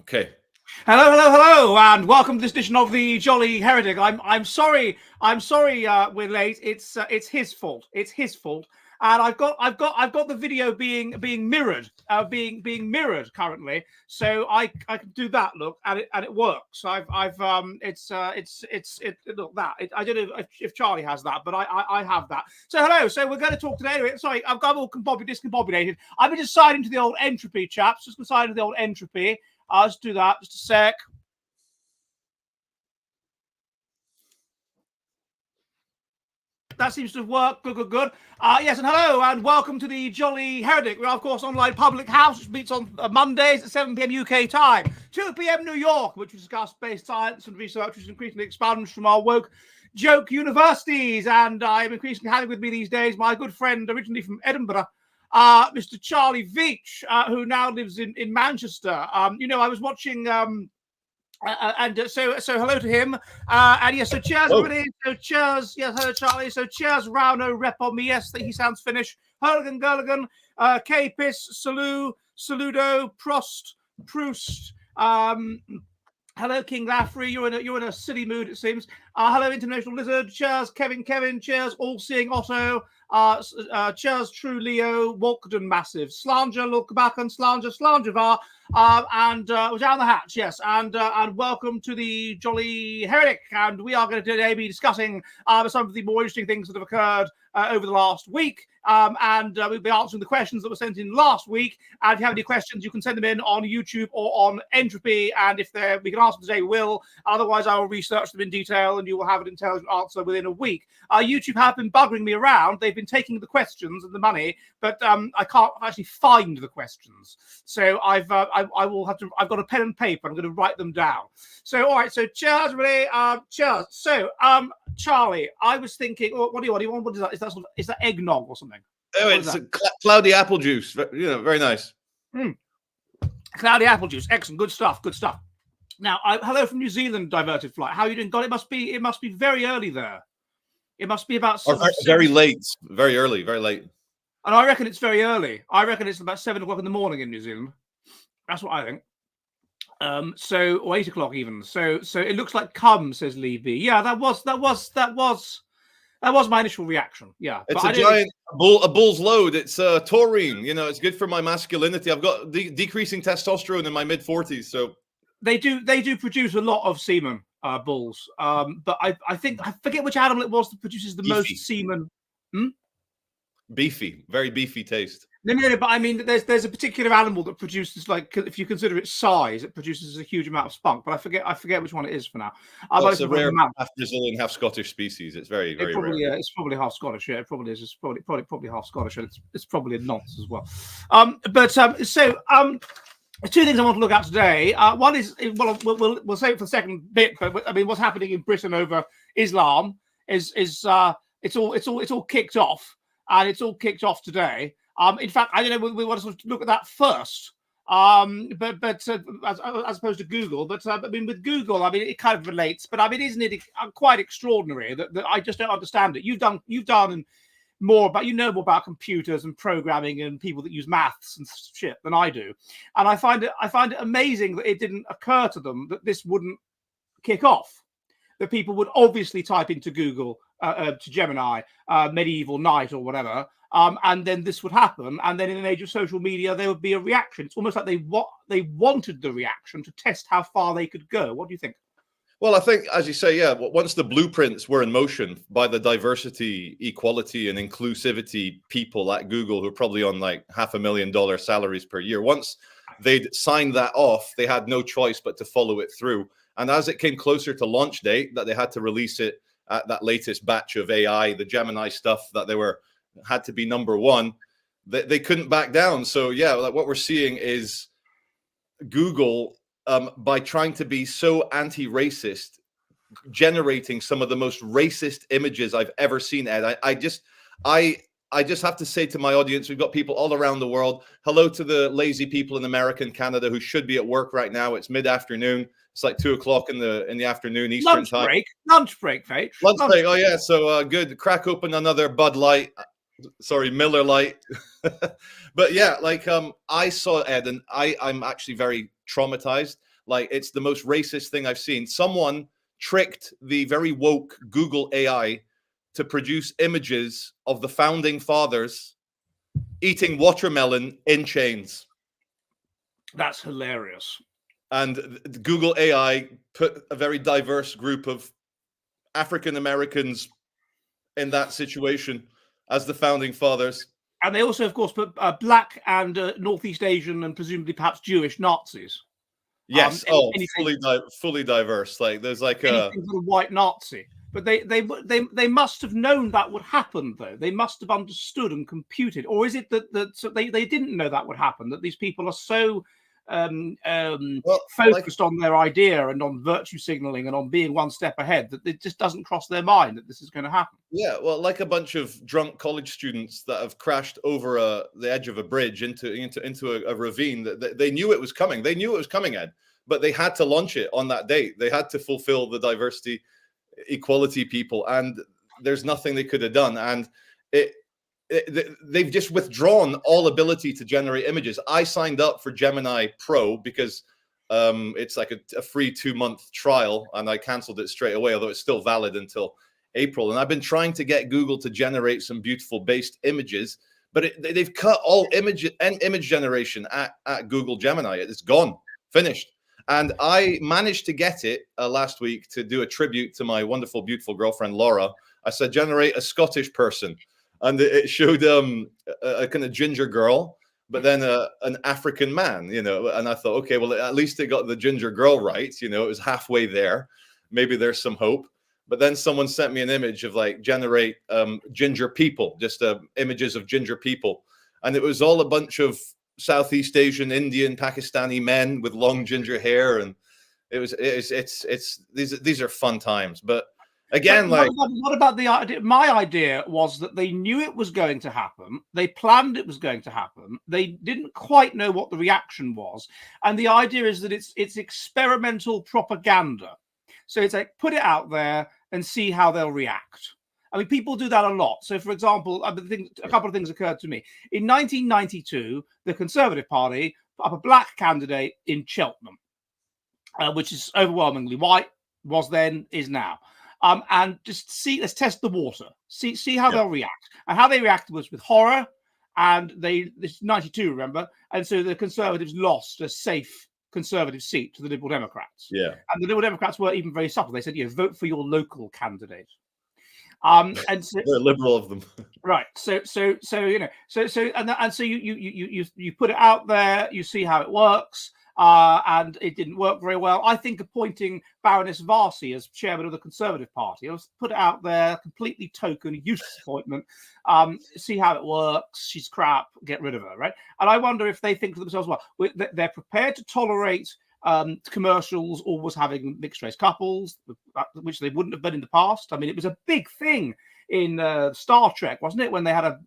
Okay. Hello, and welcome to this edition of the Jolly Heretic. I'm sorry we're late. It's his fault. It's his fault. And I've got the video being mirrored, being mirrored currently. So I can do that. Look, and it works. Look that. I don't know if Charlie has that, but I have that. So hello. So we're going to talk today. Anyway, sorry, I'm all discombobulated. I've been just signing to the old entropy, chaps. Just signing to the old entropy. I'll just do that. Just a sec. That seems to have worked. Good. Yes, and hello, and welcome to the Jolly Heretic. We're, of course, online public house, which meets on Mondays at 7 p.m. UK time, 2 p.m. New York, which we discuss based science and research, which is increasingly expunged from our woke joke universities. And I am increasingly having with me these days my good friend, originally from Edinburgh, Mr. Charlie Veitch, who now lives in Manchester. I was watching... So hello to him. And yes, so cheers, everybody. So cheers. Yes, hello, Charlie. So cheers, Rauno, rep on me. Yes, he sounds Finnish. Hurligan, Gurligan, Capis, Saludo, Prost, Proust. Hello, King Laffrey. You're in a silly mood, it seems. Hello, International Lizard. Cheers, Kevin. Cheers, All-Seeing Otto. Cheers, True Leo. Walkden Massive. Slanger, look back and Slanger var. And down the hatch, yes. And welcome to the Jolly Heretic. And we are going to today be discussing some of the more interesting things that have occurred over the last week. We'll be answering the questions that were sent in last week. And if you have any questions, you can send them in on YouTube or on Entropy. And if we can answer them today, we will. Otherwise, I will research them in detail and you will have an intelligent answer within a week. YouTube have been buggering me around. They've been taking the questions and the money, but I can't actually find the questions. So I've got a pen and paper. I'm going to write them down. So, all right. So cheers, everybody. Cheers. So, Charlie, I was thinking, what do you want? What is that? Is that eggnog or something? Oh, it's cloudy apple juice. Very nice. Cloudy apple juice. Excellent. Good stuff. Now, hello from New Zealand, diverted flight. How are you doing? God, it must be very early there. It must be about very late, very early, very late. And I reckon it's very early. I reckon it's about 7 o'clock in the morning in New Zealand. That's what I think. Or 8 o'clock even. So it looks like come, says Lee B. Yeah, that was my initial reaction. Yeah, it's a giant a bull's load. It's taurine. It's good for my masculinity. I've got decreasing testosterone in my mid-40s. So they do produce a lot of semen, bulls. But I forget which animal it was that produces the most semen. Beefy, very beefy taste. No, but I mean, there's a particular animal that produces, like, if you consider its size, it produces a huge amount of spunk. But I forget which one it is for now. It's a rare half Brazilian, half Scottish species. It's very rare. Yeah, it's probably half Scottish. Yeah, it probably is. It's probably half Scottish. And it's probably a nonce as well. Two things I want to look at today. One is, we'll save it for the second bit. But I mean, what's happening in Britain over Islam is it's all kicked off, and it's all kicked off today. In fact, I don't know. We want to sort of look at that first, as opposed to Google. But I mean, with Google, I mean, it kind of relates. But I mean, isn't it quite extraordinary that I just don't understand it? You've done more about computers and programming and people that use maths and shit than I do, and I find it amazing that it didn't occur to them that this wouldn't kick off. That people would obviously type into Google to Gemini medieval knight or whatever. And then this would happen, and then in an age of social media, there would be a reaction. It's almost like they wanted the reaction to test how far they could go. What do you think? Well, I think, as you say, yeah, once the blueprints were in motion by the diversity, equality, and inclusivity people at Google, who are probably on like $500,000 salaries per year, once they'd signed that off, they had no choice but to follow it through. And as it came closer to launch date, that they had to release it at that latest batch of AI, the Gemini stuff that had to be number one, they couldn't back down. So yeah, like what we're seeing is Google, by trying to be so anti-racist, generating some of the most racist images I've ever seen, Ed. I just have to say to my audience, we've got people all around the world. Hello to the lazy people in America and Canada who should be at work right now. It's mid-afternoon. It's like 2 o'clock in the afternoon Eastern time. Lunch break, Fate. Lunch break. Oh yeah. So good. Crack open another Bud Light. Sorry, Miller Lite. But yeah, like I saw Ed, and I'm actually very traumatized. like it's the most racist thing I've seen. Someone tricked the very woke Google AI to produce images of the founding fathers eating watermelon in chains. That's hilarious. And Google AI put a very diverse group of African Americans in that situation as the founding fathers. And they also, of course, put black and Northeast Asian and presumably perhaps Jewish Nazis. Yes, fully diverse. Like there's like anything for a white Nazi. But they must have known that would happen, though. They must have understood and computed. Or is it that so they didn't know that would happen, that these people are so focused on their idea and on virtue signaling and on being one step ahead that it just doesn't cross their mind that this is going to happen? Yeah, well, like a bunch of drunk college students that have crashed over the edge of a bridge into a ravine. That they knew it was coming. They knew it was coming, Ed, but they had to launch it on that date. They had to fulfill the diversity, equality people, and there's nothing they could have done. And they've just withdrawn all ability to generate images. I signed up for Gemini Pro because it's like a free 2-month trial, and I canceled it straight away, although it's still valid until April. And I've been trying to get Google to generate some beautiful based images, but they've cut all image generation at Google Gemini. It's gone, finished. And I managed to get it last week to do a tribute to my wonderful, beautiful girlfriend, Laura. I said, generate a Scottish person. And it showed a kind of ginger girl, but then an African man, you know. And I thought, okay, well, at least they got the ginger girl right. You know, it was halfway there. Maybe there's some hope. But then someone sent me an image of like generate ginger people, just images of ginger people. And it was all a bunch of Southeast Asian, Indian, Pakistani men with long ginger hair. And these are fun times. But again, what about the idea? My idea was that they knew it was going to happen. They planned it was going to happen. They didn't quite know what the reaction was. And the idea is that it's experimental propaganda. So it's like, put it out there and see how they'll react. I mean, people do that a lot. So, for example, a couple of things occurred to me. In 1992, the Conservative Party put up a black candidate in Cheltenham, which is overwhelmingly white, was then, is now. And just let's test the water, see how they'll react. And how they reacted was with horror. And this is 92, remember? And so the Conservatives lost a safe Conservative seat to the Liberal Democrats. Yeah. And the Liberal Democrats weren't even very subtle. They said, vote for your local candidate. And so, they're liberal of them, right? So you put it out there, you see how it works, and it didn't work very well. I think appointing Baroness Varsi as chairman of the Conservative Party, I was put it out there, completely token, useless appointment. See how it works. She's crap. Get rid of her, right? And I wonder if they think to themselves, well, they're prepared to tolerate commercials always having mixed-race couples, which they wouldn't have been in the past. I mean, it was a big thing in Star Trek, wasn't it? When they had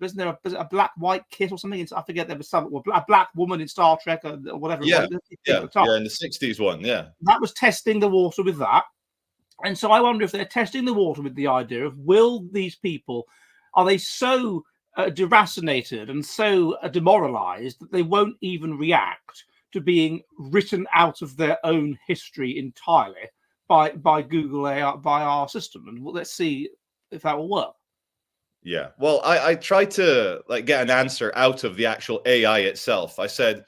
wasn't there a black-white kit or something? I forget, there was a black woman in Star Trek or whatever. Yeah, in the 60s one, yeah. That was testing the water with that. And so I wonder if they're testing the water with the idea of, will these people, are they so deracinated and so demoralized that they won't even react to being written out of their own history entirely by Google AI, by our system? And let's see if that will work. Yeah. Well, I tried to get an answer out of the actual AI itself. I said,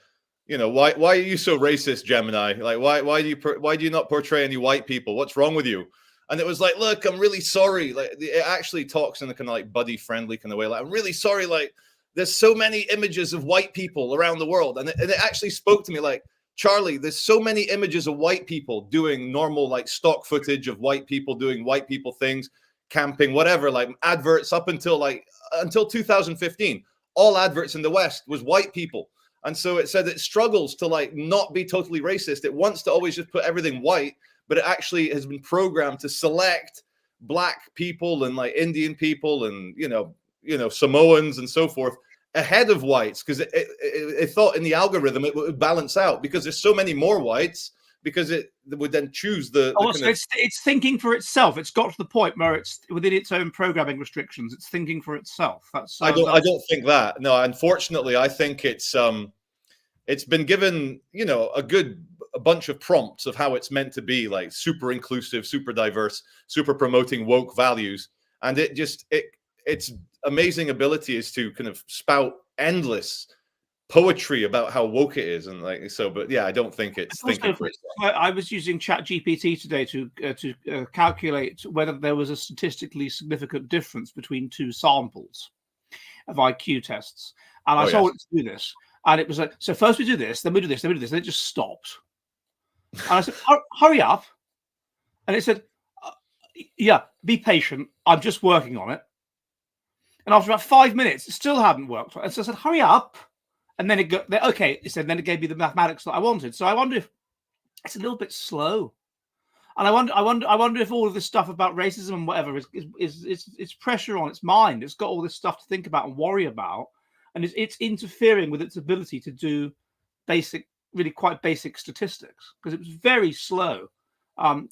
why are you so racist, Gemini? Like, why do you not portray any white people? What's wrong with you? And it was like, look, I'm really sorry. Like, it actually talks in a kind of like buddy friendly kind of way. Like, I'm really sorry. Like, there's so many images of white people around the world. And it actually spoke to me like, Charlie, there's so many images of white people doing normal, like stock footage of white people doing white people things, camping, whatever, like adverts up until 2015. All adverts in the West was white people. And so it said it struggles to not be totally racist. It wants to always just put everything white, but it actually has been programmed to select black people and like Indian people and, Samoans and so forth ahead of whites, because it thought in the algorithm it would balance out because there's so many more whites, because it would then choose it's thinking for itself. It's got to the point where it's within its own programming restrictions. It's thinking for itself. I don't think that. No, unfortunately, I think it's been given a good bunch of prompts of how it's meant to be, like super inclusive, super diverse, super promoting woke values, and its amazing ability is to kind of spout endless poetry about how woke it is, and like so. But yeah, I don't think it's thinking for itself. I was using ChatGPT today to calculate whether there was a statistically significant difference between two samples of IQ tests, and I told it to do this, and it was like, so first we do this, then we do this, then we do this, and it just stopped. And I said, hurry up, and it said, yeah, be patient, I'm just working on it. And after about 5 minutes, it still hadn't worked. And so I said, hurry up. And then it got, okay, it said, then it gave me the mathematics that I wanted. So I wonder if it's a little bit slow. And I wonder if all of this stuff about racism and whatever is pressure on its mind. It's got all this stuff to think about and worry about. And it's interfering with its ability to do really quite basic statistics, because it was very slow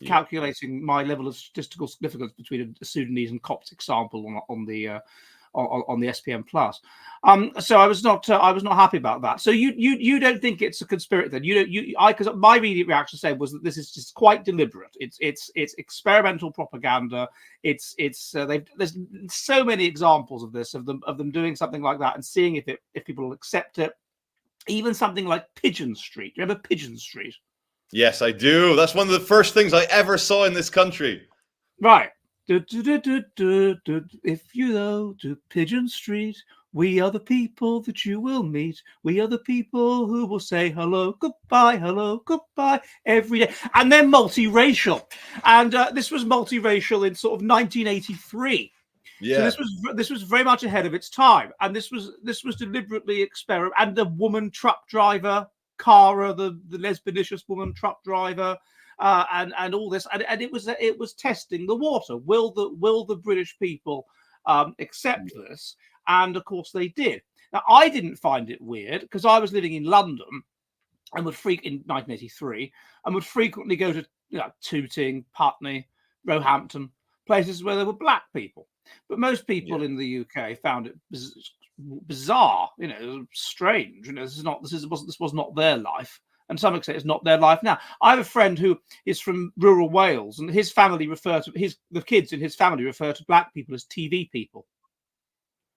calculating my level of statistical significance between a Sudanese and Coptic sample on the SPM plus. So I was not happy about that. So you don't think it's a conspiracy then? Because my immediate reaction said was that this is just quite deliberate. It's experimental propaganda. There's so many examples of this, of them doing something like that and seeing if people will accept it. Even something like Pigeon Street. Do you remember Pigeon Street? Yes, I do. That's one of the first things I ever saw in this country. Right. If you go to Pigeon Street, we are the people that you will meet. We are the people who will say hello, goodbye every day. And they're multiracial. And this was multiracial in sort of 1983. Yeah. So this was very much ahead of its time. And this was deliberately experimental. And the woman truck driver, Cara, the lesbianicious woman truck driver, and all this, and it was testing the water. Will the British people accept this? And of course they did. Now I didn't find it weird because I was living in London and in 1983 and would frequently go to Tooting, Putney, Roehampton, places where there were black people. But most people in the UK found it bizarre, strange. This was not their life. And to some extent, it's not their life now. I have a friend who is from rural Wales, and his family the kids in his family refer to black people as TV people.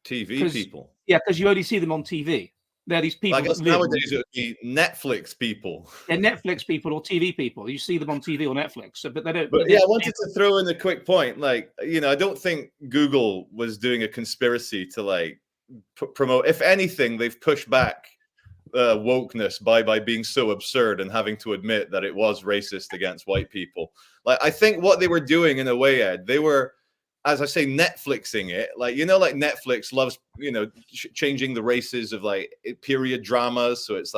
TV people? Yeah, because you only see them on TV. They're these people. I guess nowadays it would be Netflix people. Yeah, Netflix people or TV people. You see them on TV or Netflix, but they don't. But yeah, I wanted to throw in a quick point. I don't think Google was doing a conspiracy to promote. If anything, they've pushed back wokeness by being so absurd and having to admit that it was racist against white people. I think what they were doing in a way, Ed, they were, as I say, Netflixing it. Netflix loves, changing the races of period dramas. So it's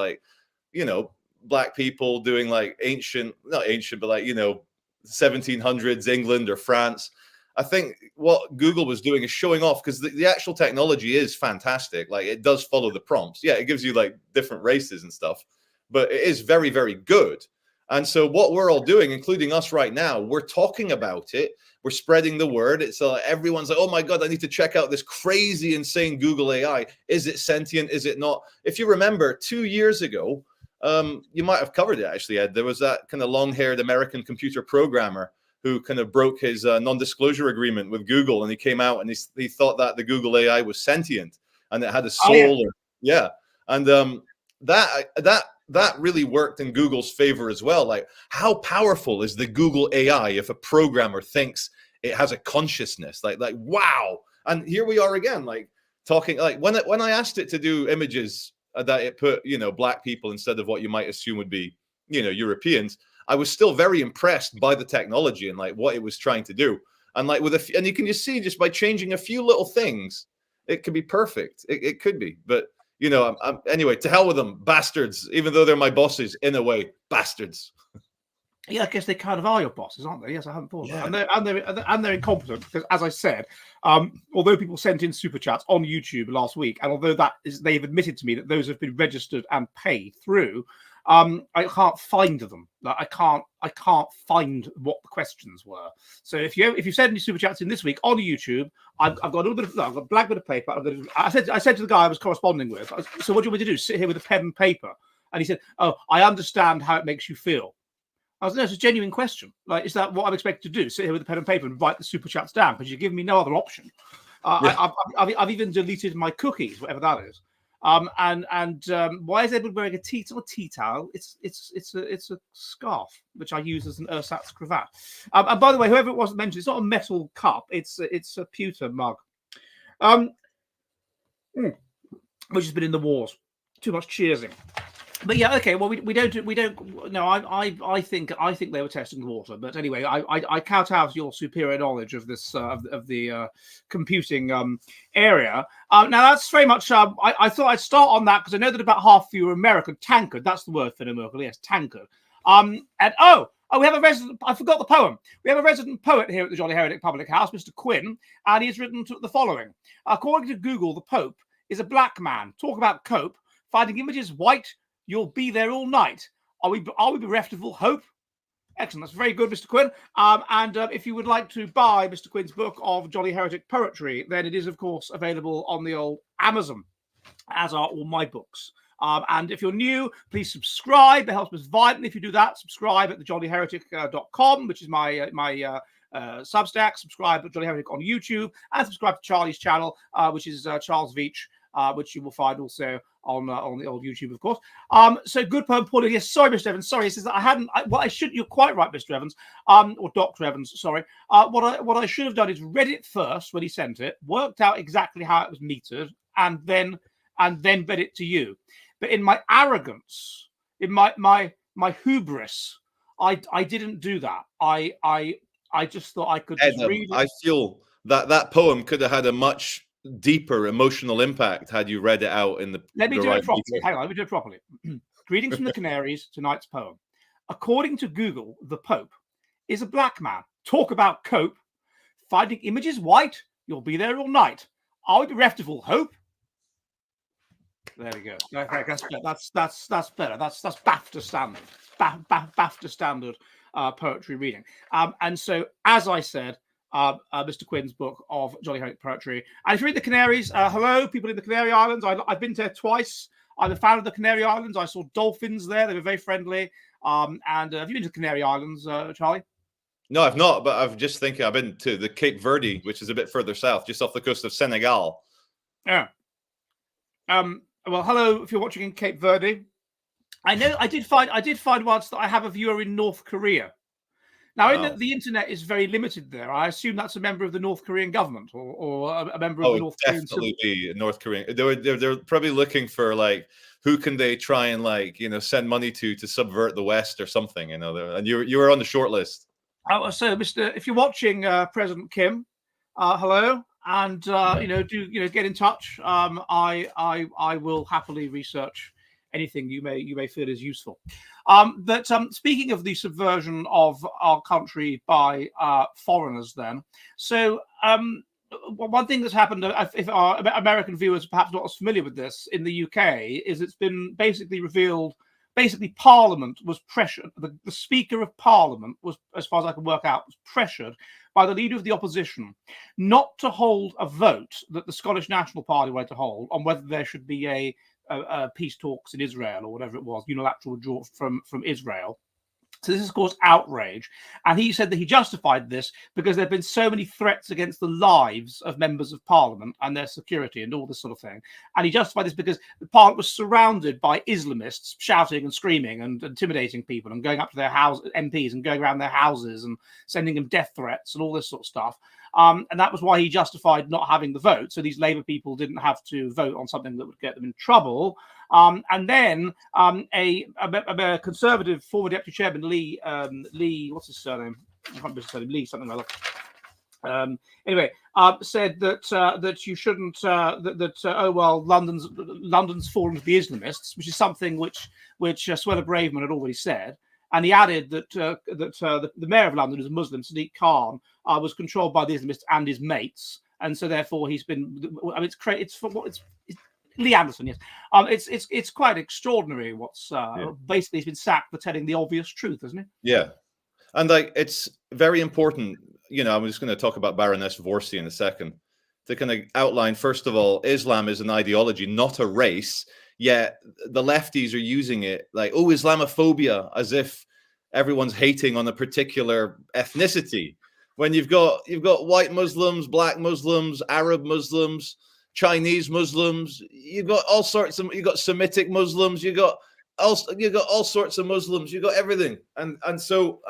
black people doing not ancient, but 1700s England or France. I think what Google was doing is showing off, because the actual technology is fantastic. It does follow the prompts. Yeah, it gives you different races and stuff, but it is very, very good. And so what we're all doing, including us right now, we're talking about it. We're spreading the word. It's everyone's like, oh my God, I need to check out this crazy, insane Google AI. Is it sentient? Is it not? If you remember 2 years ago, you might have covered it actually, Ed. There was that kind of long-haired American computer programmer who kind of broke his non-disclosure agreement with Google, and he came out and he thought that the Google AI was sentient and it had a soul. And that really worked in Google's favor as well. How powerful is the Google AI if a programmer thinks it has a consciousness? Wow. And here we are again, talking when I asked it to do images that it put black people instead of what you might assume would be Europeans. I was still very impressed by the technology and what it was trying to do. And and you can just see, just by changing a few little things, it could be perfect. It could be, but anyway, to hell with them, bastards. Even though they're my bosses, in a way, bastards. Yeah, I guess they kind of are your bosses, aren't they? Yes, I haven't thought of that. And they're incompetent because, as I said, although people sent in super chats on YouTube last week, and although they've admitted to me that those have been registered and paid through, I can't find them. I can't find what the questions were. So if you send any super chats in this week on YouTube, I've got a little bit of I've got a blank bit of paper. I said to the guy I was corresponding with, so what do you want me to do? Sit here with a pen and paper And he said, "Oh, I understand how it makes you feel." I was, no, it's a genuine question. Like, is that what I'm expected to do? Sit here with a pen and paper and write the super chats down? Because you give me no other option. I've even deleted my cookies, whatever that is. Why is everybody wearing a tea? It's not a tea towel. It's a scarf which I use as an ersatz cravat. And by the way, whoever it was that mentioned, it's not a metal cup. It's a pewter mug, which has been in the wars. Too much cheersing. But yeah, okay. Well, we don't. No, I think they were testing the water. But anyway, I kowtow to your superior knowledge of this of the computing area. Now that's very much. I thought I'd start on that because I know that about half of you are American. Tankard. That's the word, Finn Merkel. Yes, tankard. And we have a resident. I forgot the poem. We have a resident poet here at the Jolly Heretic Public House, Mr. Quinn, and he has written the following. According to Google, the Pope is a black man. Talk about cope. Finding images white. You'll be there all night. Are we bereft of all hope? Excellent. That's very good, Mr. Quinn. If you would like to buy Mr. Quinn's book of Jolly Heretic Poetry, then it is, of course, available on the old Amazon, as are all my books. And if you're new, please subscribe. It helps us violently if you do that. Subscribe at thejollyheretic.com, which is my Substack. Subscribe at Jolly Heretic on YouTube, and subscribe to Charlie's channel, which is Charles Veach, which you will find also on the old YouTube, of course. So good poem, Paul. Yes, sorry, Mr. Evans. Sorry, he says that I hadn't. You're quite right, Mr. Evans. Or Dr. Evans. Sorry. What I should have done is read it first when he sent it, worked out exactly how it was metered, and then read it to you. But in my arrogance, in my hubris, I didn't do that. I just thought I could just read it. I feel that poem could have had a much deeper emotional impact had you read it out in the. Let me do it properly. Hang on, let me do it properly. Greetings from the Canaries. Tonight's poem. According to Google, the Pope is a black man. Talk about cope. Finding images white. You'll be there all night. Are we bereft of all hope? There we go. That's better. That's better. That's BAFTA standard. BAFTA standard poetry reading. And so, as I said, Mr. Quinn's book of Jolly Heretic Poetry. And if you're in the Canaries, hello, people in the Canary Islands. I've been there twice. I'm a fan of the Canary Islands. I saw dolphins there. They were very friendly. And have you been to the Canary Islands, Charlie? No, I've not, but I'm just thinking I've been to the Cape Verde, which is a bit further south, just off the coast of Senegal. Yeah. Well, hello, if you're watching in Cape Verde. I know I did find once that I have a viewer in North Korea. Now, the internet is very limited there. I assume that's a member of the North Korean government or a member of the North Korean. Definitely be North Korean. They're probably looking for like who can they try and send money to subvert the West or something. And you were on the short list. So, if you're watching, President Kim, hello, and do get in touch. I will happily research anything you may feel is useful. But speaking of the subversion of our country by foreigners, then, so one thing that's happened, if our American viewers are perhaps not as familiar with this, in the UK, is it's been basically revealed. Basically, Parliament was pressured. The Speaker of Parliament was, as far as I can work out, was pressured by the Leader of the Opposition not to hold a vote that the Scottish National Party wanted to hold on whether there should be a peace talks in Israel or whatever it was, unilateral withdrawal from Israel. So this has caused outrage. And he said that he justified this because there have been so many threats against the lives of members of Parliament and their security and all this sort of thing. And he justified this because the Parliament was surrounded by Islamists shouting and screaming and intimidating people and going up to their house, MPs, and going around their houses and sending them death threats and all this sort of stuff. And that was why he justified not having the vote. So these Labour people didn't have to vote on something that would get them in trouble. And then a Conservative former Deputy Chairman, Lee, what's his surname? I can't remember his surname. Lee something like that. Anyway, said that you shouldn't. London's fallen to the Islamists, which is something which Suella Braverman had already said. And he added that the mayor of London, who's a Muslim, Sadiq Khan, was controlled by the Islamists and his mates, and so therefore he's been. I mean, it's Lee Anderson, yes. It's quite extraordinary. What's basically he's been sacked for telling the obvious truth, isn't it? Yeah, and it's very important. I'm just going to talk about Baroness Vorsi in a second to kind of outline. First of all, Islam is an ideology, not a race. Yet the lefties are using it like, oh, Islamophobia, as if everyone's hating on a particular ethnicity. When you've got white Muslims, black Muslims, Arab Muslims, Chinese Muslims, you've got all sorts of, you've got Semitic Muslims, you got all sorts of Muslims, you got everything. And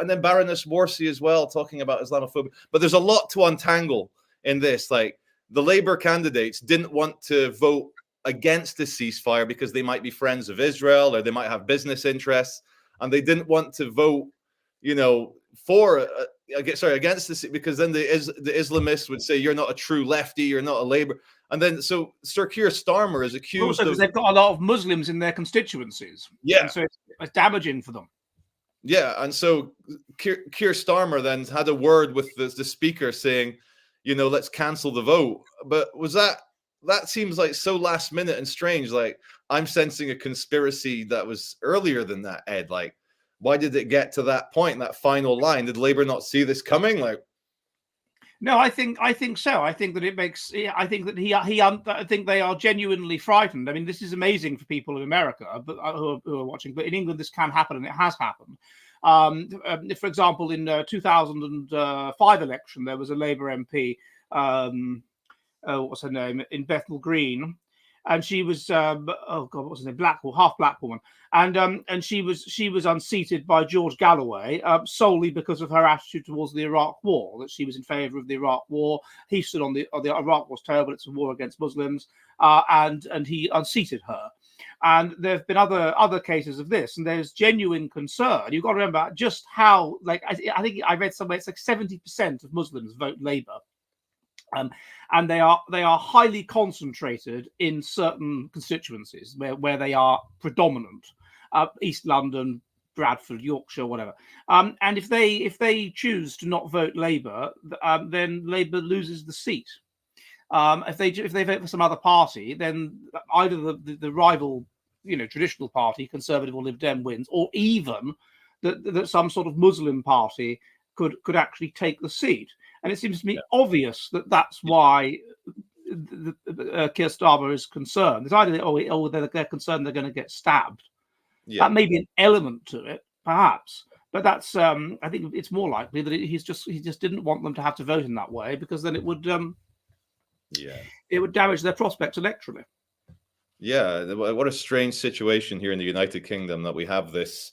then Baroness Warsi as well, talking about Islamophobia. But there's a lot to untangle in this. Like, the Labour candidates didn't want to vote against the ceasefire because they might be friends of Israel or they might have business interests, and they didn't want to vote, for against this, because then the Islamists would say you're not a true lefty, you're not a Labour, and then so Sir Keir Starmer is accused also because they've got a lot of Muslims in their constituencies, and so it's damaging for them. Yeah, and so Keir Starmer then had a word with the speaker saying, let's cancel the vote. But was that seems like so last minute and strange. Like, I'm sensing a conspiracy that was earlier than that, Ed. Like, why did it get to that point, that final line? Did Labour not see this coming? Like, no, I think so. I think that it makes. I think that I think they are genuinely frightened. I mean, this is amazing for people in America, but who are watching. But in England, this can happen, and it has happened. For example, in 2005 election, there was a Labour MP. What's her name, in Bethnal Green, and she was what's her name, half black woman, and she was unseated by George Galloway solely because of her attitude towards the Iraq War, that she was in favour of the Iraq War. He stood on the Iraq War's terrible, it's a war against Muslims, and he unseated her. And there have been other cases of this, and there's genuine concern. You've got to remember just how, like, I think I read somewhere it's like 70% of Muslims vote Labour. And they are highly concentrated in certain constituencies where they are predominant, East London, Bradford, Yorkshire, whatever. And if they choose to not vote Labour, then Labour loses the seat. If they vote for some other party, then either the rival, traditional party, Conservative or Lib Dem, wins, or even that some sort of Muslim party could actually take the seat. And it seems to me obvious that that's why Keir Starmer is concerned. It's either they're concerned they're going to get stabbed. Yeah. That may be an element to it, perhaps, but that's I think it's more likely that he just didn't want them to have to vote in that way, because then it would damage their prospects electorally. Yeah, what a strange situation here in the United Kingdom that we have this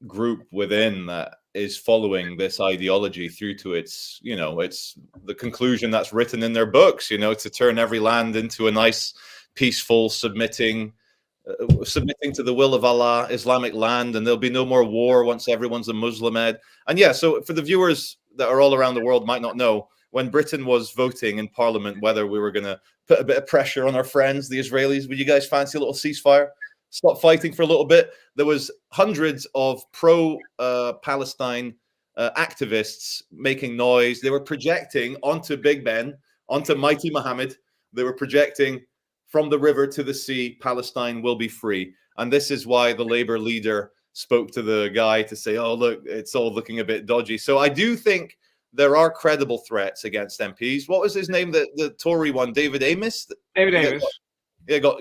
group within that is following this ideology through to its the conclusion that's written in their books, to turn every land into a nice, peaceful, submitting to the will of Allah, Islamic land, and there'll be no more war once everyone's a Muslim, Ed. And so for the viewers that are all around the world might not know, when Britain was voting in Parliament whether we were going to put a bit of pressure on our friends, the Israelis, would you guys fancy a little ceasefire? Stop fighting for a little bit. There was hundreds of pro-Palestine activists making noise. They were projecting onto Big Ben, onto Mighty Muhammad. They were projecting from the river to the sea, Palestine will be free. And this is why the Labour leader spoke to the guy to say, oh, look, it's all looking a bit dodgy. So I do think there are credible threats against MPs. What was his name? The Tory one, David Amess? David Amess. He got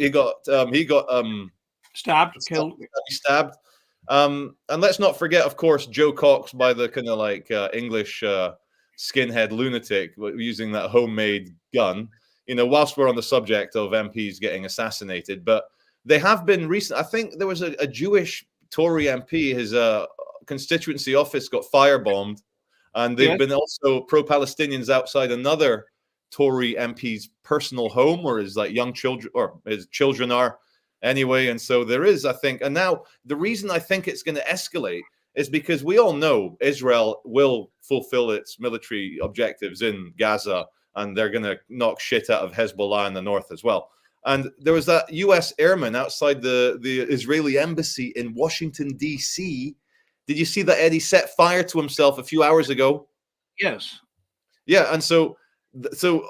killed. Stabbed. And let's not forget, of course, Joe Cox, by the kind of English skinhead lunatic, using that homemade gun. Whilst we're on the subject of MPs getting assassinated, but they have been recent. I think there was a Jewish Tory MP, his constituency office got firebombed, and they've been also pro-Palestinians outside another Tory MP's personal home, where his young children or his children are. Anyway, and so there is, I think, and now the reason I think it's going to escalate is because we all know Israel will fulfill its military objectives in Gaza, and they're going to knock shit out of Hezbollah in the north as well. And there was that U.S. airman outside the Israeli embassy in Washington, D.C. Did you see that Eddie set fire to himself a few hours ago? Yes. Yeah, and so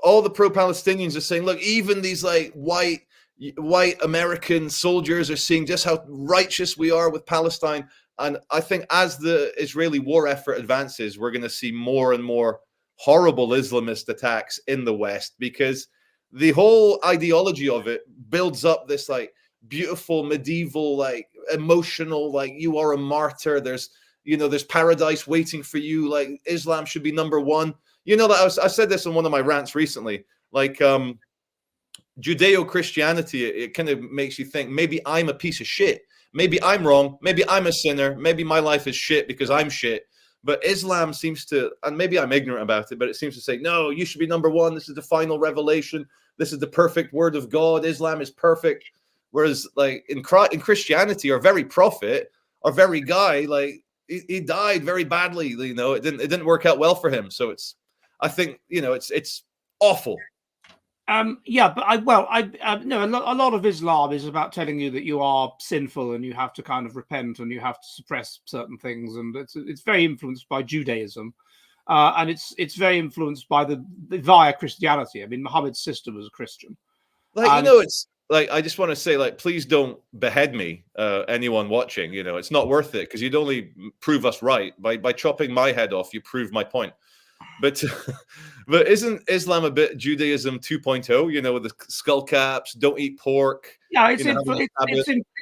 all the pro-Palestinians are saying, look, even these white American soldiers are seeing just how righteous we are with Palestine. And I think as the Israeli war effort advances, we're going to see more and more horrible Islamist attacks in the West, because the whole ideology of it builds up this like beautiful medieval, like emotional, like you are a martyr. There's paradise waiting for you. Like Islam should be number one. That I said this on one of my rants recently. Like Judeo-Christianity, it kind of makes you think maybe I'm a piece of shit. Maybe I'm wrong. Maybe I'm a sinner. Maybe my life is shit because I'm shit. But Islam seems to, and maybe I'm ignorant about it, but it seems to say, no, you should be number one. This is the final revelation. This is the perfect word of God. Islam is perfect. Whereas like in Christianity, our very prophet, our very guy, like he died very badly. It didn't work out well for him. So I think it's awful. Yeah, but no, a lot of Islam is about telling you that you are sinful and you have to kind of repent and you have to suppress certain things, and it's very influenced by Judaism, and it's very influenced by via Christianity. I mean, Muhammad's sister was a Christian. It's like, I just want to say, like, please don't behead me, anyone watching. It's not worth it, because you'd only prove us right by chopping my head off. You prove my point. But isn't Islam a bit Judaism 2.0? With the skull caps, don't eat pork. Yeah,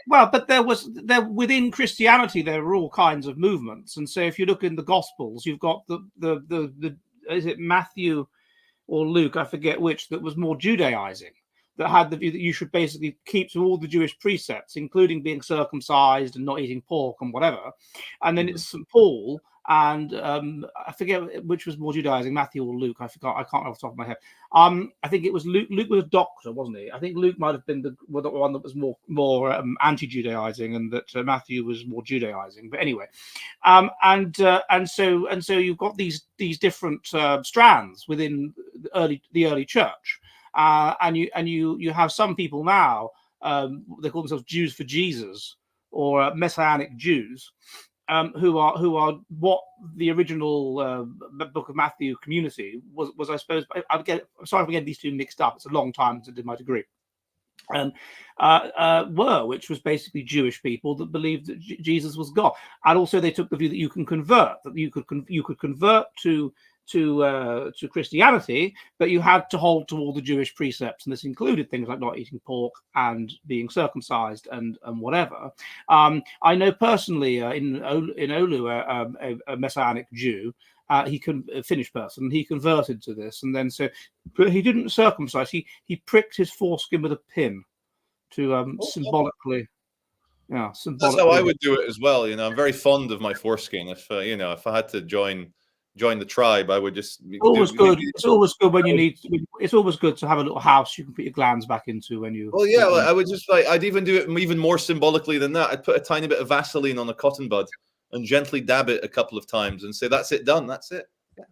but within Christianity there are all kinds of movements, and so if you look in the Gospels, you've got the is it Matthew or Luke, I forget which, that was more Judaizing, that had the view that you should basically keep to all the Jewish precepts, including being circumcised and not eating pork and whatever. And then it's St. Paul. And I forget which was more Judaizing, Matthew or Luke. I forgot. I can't off the top of my head. I think it was Luke. Luke was a doctor, wasn't he? I think Luke might have been the one that was more anti-Judaizing, and that Matthew was more Judaizing. But anyway, and so you've got these different strands within the early church, and you have some people now. They call themselves Jews for Jesus, or Messianic Jews. Who are what the original Book of Matthew community was, I suppose. I'm sorry if I get these two mixed up. It's a long time since I did my degree. Which was basically Jewish people that believed that Jesus was God, and also they took the view that you can convert, that you could convert to Christianity, but you had to hold to all the Jewish precepts, and this included things like not eating pork and being circumcised and whatever. I know personally in Oulu a Messianic Jew. A Finnish person. He converted to this, and then but he didn't circumcise. He pricked his foreskin with a pin to symbolically. Yeah, that's how I would do it as well. I'm very fond of my foreskin. If if I had to join the tribe, I would just. It's always good. It's always good when you need. It's always good to have a little house you can put your glands back into when you. Well, yeah, I would just I'd even do it even more symbolically than that. I'd put a tiny bit of Vaseline on a cotton bud and gently dab it a couple of times and say, "That's it, done. That's it."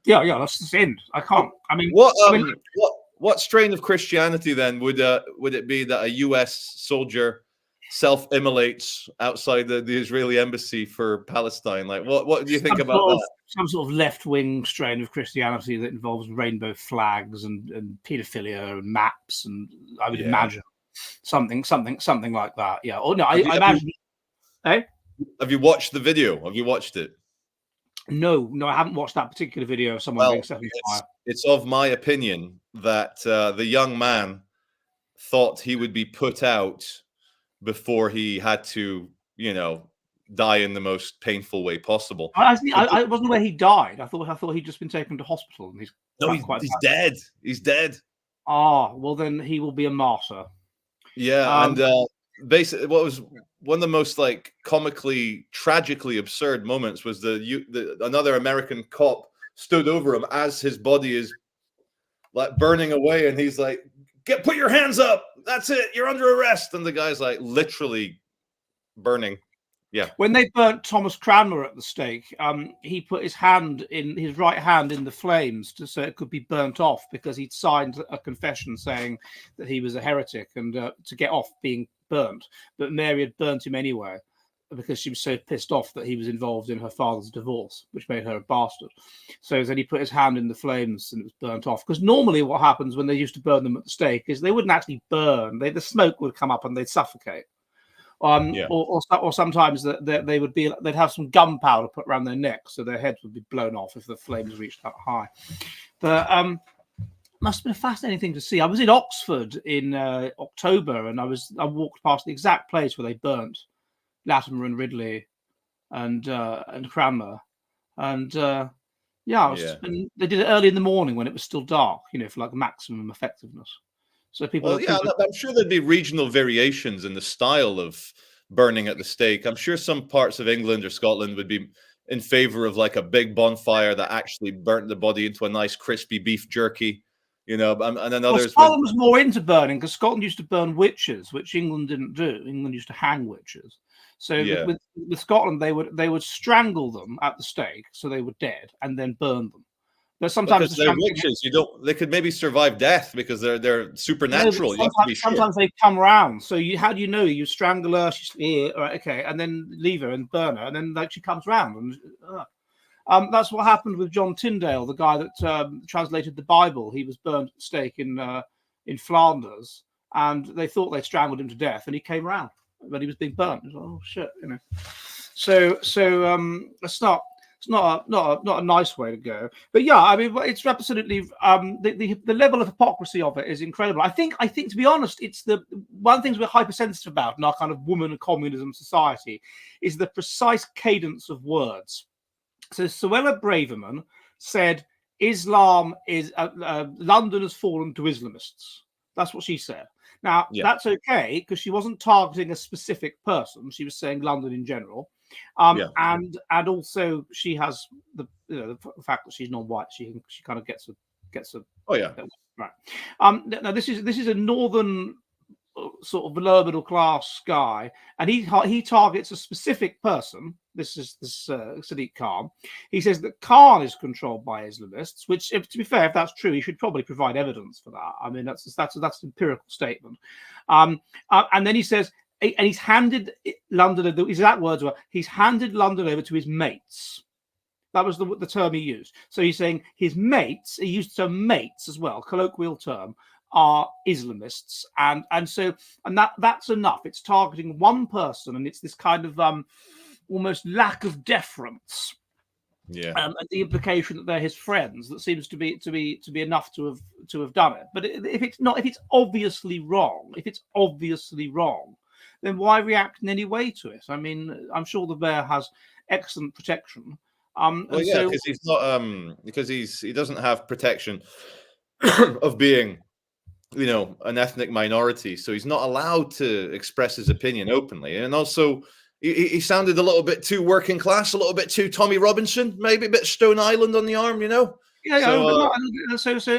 Yeah, that's the end. I can't. I mean, what strain of Christianity then would it be that a U.S. soldier self-immolates outside the Israeli embassy for Palestine? Like, what do you think about that? Some sort of left-wing strain of Christianity that involves rainbow flags and paedophilia and maps, and I would imagine something like that. Yeah. Or no, I imagine. Have you watched the video? Have you watched it? No, I haven't watched that particular video of someone being 75. It's of my opinion that the young man thought he would be put out before he had to, die in the most painful way possible. I wasn't aware he died. I thought he'd just been taken to hospital, and he's dead. He's dead. Ah, well then he will be a martyr. Yeah, and basically, what was one of the most comically, tragically absurd moments was another American cop stood over him as his body is burning away, and he's like, put your hands up. That's it. You're under arrest. And the guy's literally burning. Yeah. When they burnt Thomas Cranmer at the stake, he put his right hand in the flames so it could be burnt off, because he'd signed a confession saying that he was a heretic and to get off being burnt. But Mary had burnt him anyway, because she was so pissed off that he was involved in her father's divorce, which made her a bastard. So then he put his hand in the flames and it was burnt off. Because normally what happens when they used to burn them at the stake is they wouldn't actually burn. The smoke would come up and they'd suffocate. Or sometimes they'd have some gunpowder put around their necks so their heads would be blown off if the flames reached that high. But must have been a fascinating thing to see. I was in Oxford in October, and I walked past the exact place where they burnt Latimer and Ridley and Cranmer, and they did it early in the morning when it was still dark, for like maximum effectiveness. So people. Well, yeah, I'm sure there'd be regional variations in the style of burning at the stake. I'm sure some parts of England or Scotland would be in favor of like a big bonfire that actually burnt the body into a nice crispy beef jerky, and then others. Scotland was more into burning because Scotland used to burn witches, which England didn't do. England used to hang witches. So with Scotland, they would strangle them at the stake, so they were dead, and then burn them. But sometimes they're witches, they could maybe survive death because they're supernatural. Sometimes they come round. So how do you know? You strangle her, she's here, right, okay, and then leave her and burn her, and then like she comes round. And that's what happened with John Tyndale, the guy that translated the Bible. He was burned at the stake in Flanders, and they thought they strangled him to death, and he came round, but he was being burnt. Oh shit, So it's not a nice way to go. But yeah, I mean, it's absolutely the level of hypocrisy of it is incredible. I think to be honest, it's the one of the things we're hypersensitive about in our kind of woman communism society is the precise cadence of words. So Suella Braverman said, "Islam is London has fallen to Islamists." That's what she said. Now that's okay because she wasn't targeting a specific person. She was saying London in general. And also she has the fact that she's non-white. She kind of gets a. Oh yeah. Right. Now this is a northern sort of lower middle class guy, and he targets a specific person. This is Sadiq Khan. He says that Khan is controlled by Islamists, which, to be fair, if that's true, he should probably provide evidence for that. I mean, that's an empirical statement. And then he says. And he's handed London. His exact words were, "He's handed London over to his mates." That was the term he used. So he's saying his mates. He used the term mates as well, colloquial term, are Islamists, and that's enough. It's targeting one person, and it's this kind of almost lack of deference. Yeah. And the implication that they're his friends that seems to be enough to have done it. But if it's obviously wrong, then why react in any way to it? I mean, I'm sure the bear has excellent protection. Because he's not because he doesn't have protection of being, an ethnic minority, so he's not allowed to express his opinion openly. And also, he sounded a little bit too working class, a little bit too Tommy Robinson, maybe a bit Stone Island on the arm, So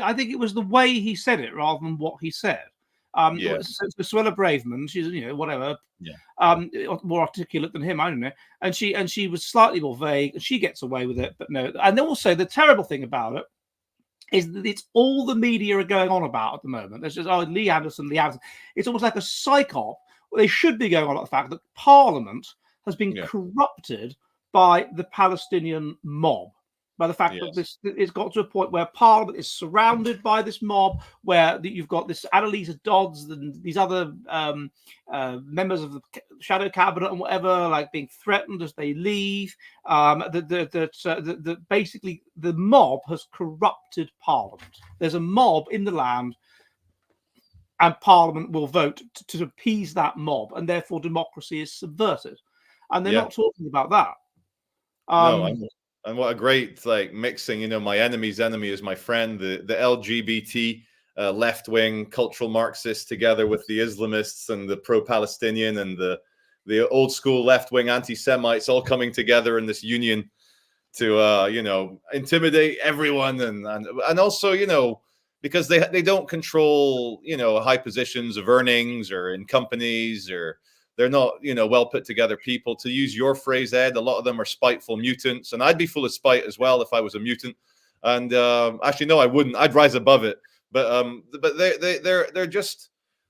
I think it was the way he said it rather than what he said. So Suella Braverman, she's whatever, more articulate than him, I don't know, and she was slightly more vague, and she gets away with it, but no. And also the terrible thing about it is that it's all the media are going on about at the moment. There's just Lee Anderson. It's almost like a psyop. They should be going on about the fact that Parliament has been corrupted by the Palestinian mob. By the fact that it's got to a point where Parliament is surrounded by this mob, where you've got this Annalisa Dodds and these other members of the shadow cabinet and whatever, like being threatened as they leave. Basically the mob has corrupted Parliament. There's a mob in the land, and Parliament will vote to appease that mob, and therefore democracy is subverted. And they're not talking about that. And what a great mixing, my enemy's enemy is my friend, the LGBT left-wing cultural Marxists together with the Islamists and the pro-Palestinian and the old school left-wing anti-Semites all coming together in this union to intimidate everyone and also because they don't control high positions of earnings or in companies, or they're not, well put together people. To use your phrase, Ed, a lot of them are spiteful mutants, and I'd be full of spite as well if I was a mutant. And actually, no, I wouldn't. I'd rise above it. But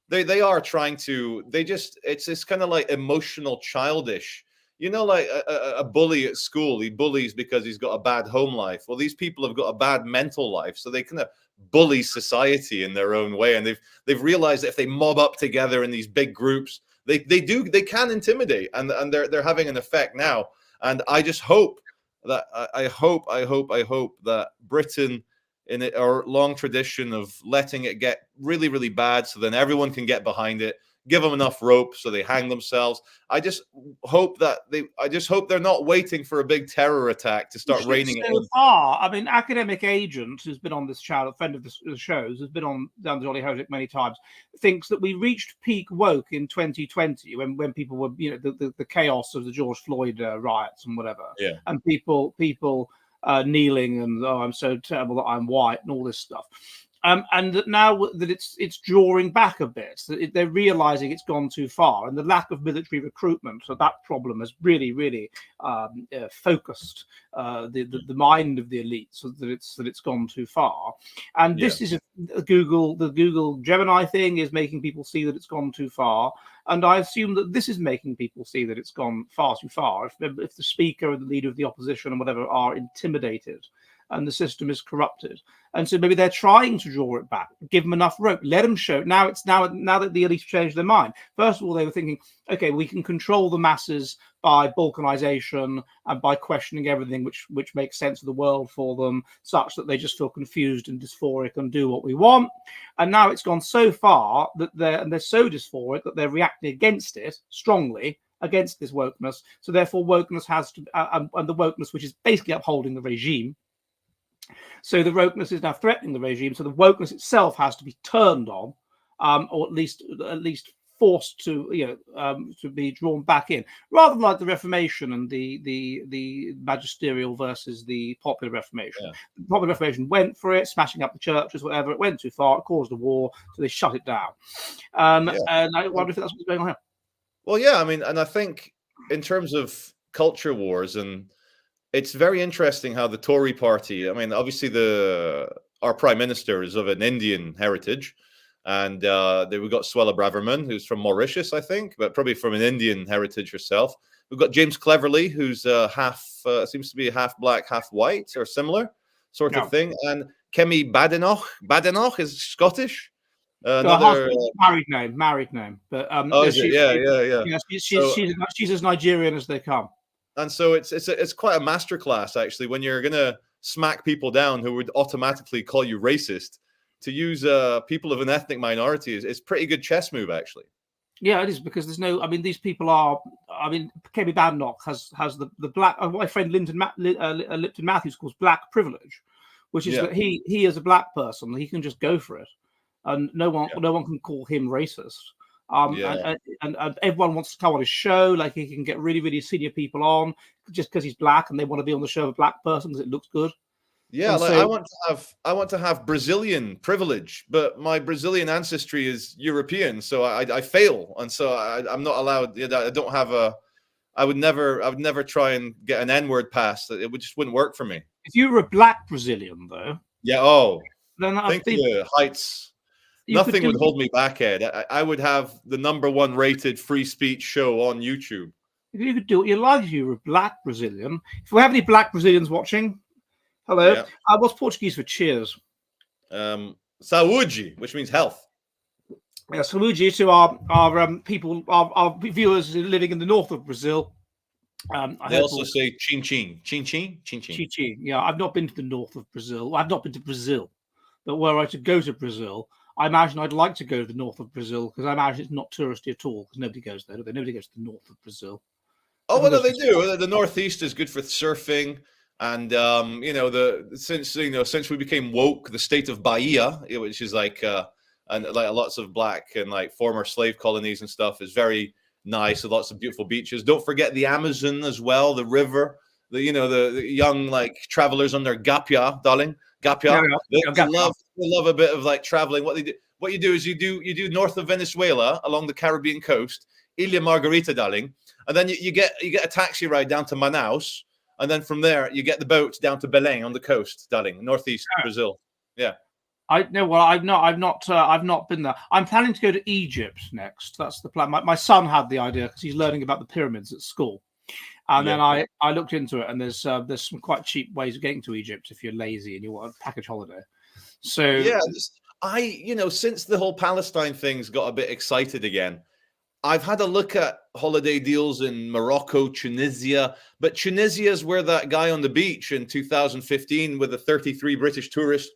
they are trying to. It's kind of like emotional, childish. Like a bully at school. He bullies because he's got a bad home life. Well, these people have got a bad mental life, so they kind of bully society in their own way. And they've realized that if they mob up together in these big groups, they can intimidate, and they're having an effect now. And I just hope that I hope that Britain in our long tradition of letting it get really, really bad, so then everyone can get behind it. Give them enough rope so they hang themselves. I just hope they're not waiting for a big terror attack to start raining it in. So far, I mean, Academic Agent, who's been on this channel, a friend of the shows, has been on down the Jolly Heretic many times, thinks that we reached peak woke in 2020 when people were, the chaos of the George Floyd riots and whatever, and people kneeling and I'm so terrible that I'm white and all this stuff. And that now that it's drawing back a bit, they're realizing it's gone too far, and the lack of military recruitment. So that problem has really, really focused the mind of the elite, so that it's gone too far. And this is the Google Gemini thing is making people see that it's gone too far. And I assume that this is making people see that it's gone far too far. If the speaker and the leader of the opposition and whatever are intimidated, and the system is corrupted, and so maybe they're trying to draw it back, give them enough rope, let them show. Now that the elite have changed their mind. First of all, they were thinking, okay, we can control the masses by balkanization and by questioning everything which makes sense of the world for them, such that they just feel confused and dysphoric and do what we want. And now it's gone so far that they're so dysphoric that they're reacting against it strongly, against this wokeness. So therefore, wokeness has to, and the wokeness which is basically upholding the regime. So the wokeness is now threatening the regime. So the wokeness itself has to be turned on, or at least forced to to be drawn back in, rather than like the Reformation and the magisterial versus the popular Reformation. The popular Reformation went for it, smashing up the churches, whatever. It went too far. It caused a war, so they shut it down. And I wonder if that's what's going on here. Well, yeah, I mean, and I think in terms of culture wars, and it's very interesting how the Tory party, I mean, obviously our prime minister is of an Indian heritage, and we've got Suella Braverman, who's from Mauritius, I think, but probably from an Indian heritage herself. We've got James Cleverly, who's seems to be half black, half white, or similar sort of thing, and Kemi Badenoch is Scottish. Another married name, but she's as Nigerian as they come. And so it's quite a masterclass, actually, when you're going to smack people down who would automatically call you racist. To use people of an ethnic minority is pretty good chess move, actually. Yeah, it is, because there's no. I mean, these people are. I mean, Kemi Badenoch has the black. My friend Lipton Matthews calls black privilege, which is that he as a black person, he can just go for it, and no one can call him racist. And everyone wants to come on his show. Like, he can get really, really senior people on just because he's black, and they want to be on the show of a black person because it looks good. Yeah, like, I want to have Brazilian privilege, but my Brazilian ancestry is European, so I fail, and so I'm not allowed. I don't have I would never try and get an N-word pass. It just wouldn't work for me. If you were a black Brazilian, though, then think of the heights. Nothing would hold me back, Ed. I would have the #1 rated free speech show on YouTube. If you could do what you like, if you were a black Brazilian. If we have any black Brazilians watching, hello. Yeah. What's Portuguese for cheers? Saúde, which means health. Yeah, saúde to our people, our viewers living in the north of Brazil. They also say chin chin, chin chin, chin chin. Chin chin. Yeah, I've not been to the north of Brazil. I've not been to Brazil, but were I to go to Brazil, I imagine I'd like to go to the north of Brazil, because I imagine it's not touristy at all, because nobody goes there. Nobody goes to the north of Brazil. Oh, well, no, they do. The northeast is good for surfing, and since we became woke, the state of Bahia, which is like lots of black and like former slave colonies and stuff, is very nice, with lots of beautiful beaches. Don't forget the Amazon as well, the river. The young like travelers on their gapia, darling. Gapia. They love a bit of like traveling. What you do is you do north of Venezuela along the Caribbean coast, Ilha Margarita, darling, and then you get a taxi ride down to Manaus, and then from there you get the boat down to Belém on the coast, darling, northeast Brazil. Yeah. I've not been there. I'm planning to go to Egypt next. That's the plan. My son had the idea because he's learning about the pyramids at school. And then I looked into it, and there's some quite cheap ways of getting to Egypt if you're lazy and you want a package holiday. So since the whole Palestine thing's got a bit excited again, I've had a look at holiday deals in Morocco, Tunisia, but Tunisia is where that guy on the beach in 2015 with the 33 British tourists.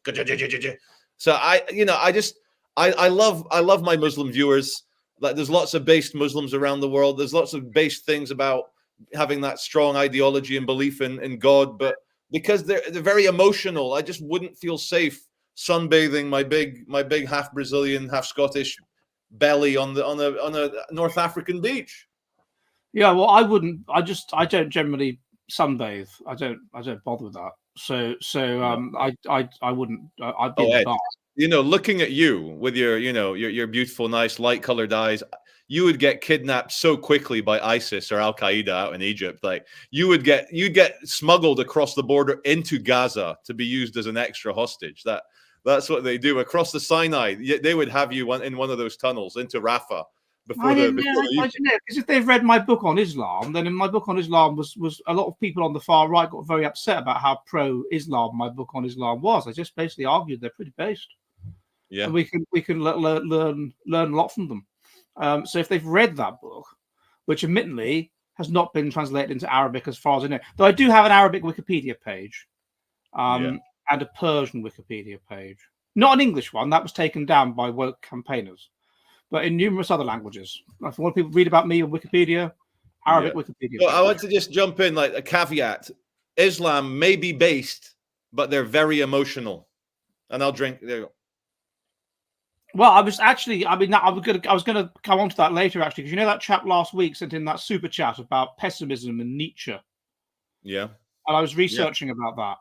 So I love my Muslim viewers. Like, there's lots of based Muslims around the world. There's lots of based things about having that strong ideology and belief in God, but because they're very emotional, I just wouldn't feel safe sunbathing my big half Brazilian, half Scottish belly on a North African beach. Yeah, well, I wouldn't. I don't generally sunbathe. I don't bother with that. So I wouldn't. I'd be in the bath. Looking at you with your beautiful, nice, light-colored eyes, you would get kidnapped so quickly by ISIS or Al Qaeda out in Egypt. Like, you'd get smuggled across the border into Gaza to be used as an extra hostage. That's what they do across the Sinai. They would have you in one of those tunnels into Rafah. I didn't know, because if they've read my book on Islam, then in my book on Islam was a lot of people on the far right got very upset about how pro-Islam my book on Islam was. I just basically argued they're pretty based. Yeah, and we can learn a lot from them. So if they've read that book, which admittedly has not been translated into Arabic as far as I know, though I do have an Arabic Wikipedia page, and a Persian Wikipedia page, not an English one that was taken down by woke campaigners, but in numerous other languages. If you want people to read about me on Wikipedia, Arabic Wikipedia. Well, I want to just jump in, like a caveat. Islam may be based, but they're very emotional. And I'll drink. There you go. Well, I was going to come on to that later, actually, because that chap last week sent in that super chat about pessimism and Nietzsche. Yeah. And I was researching about that.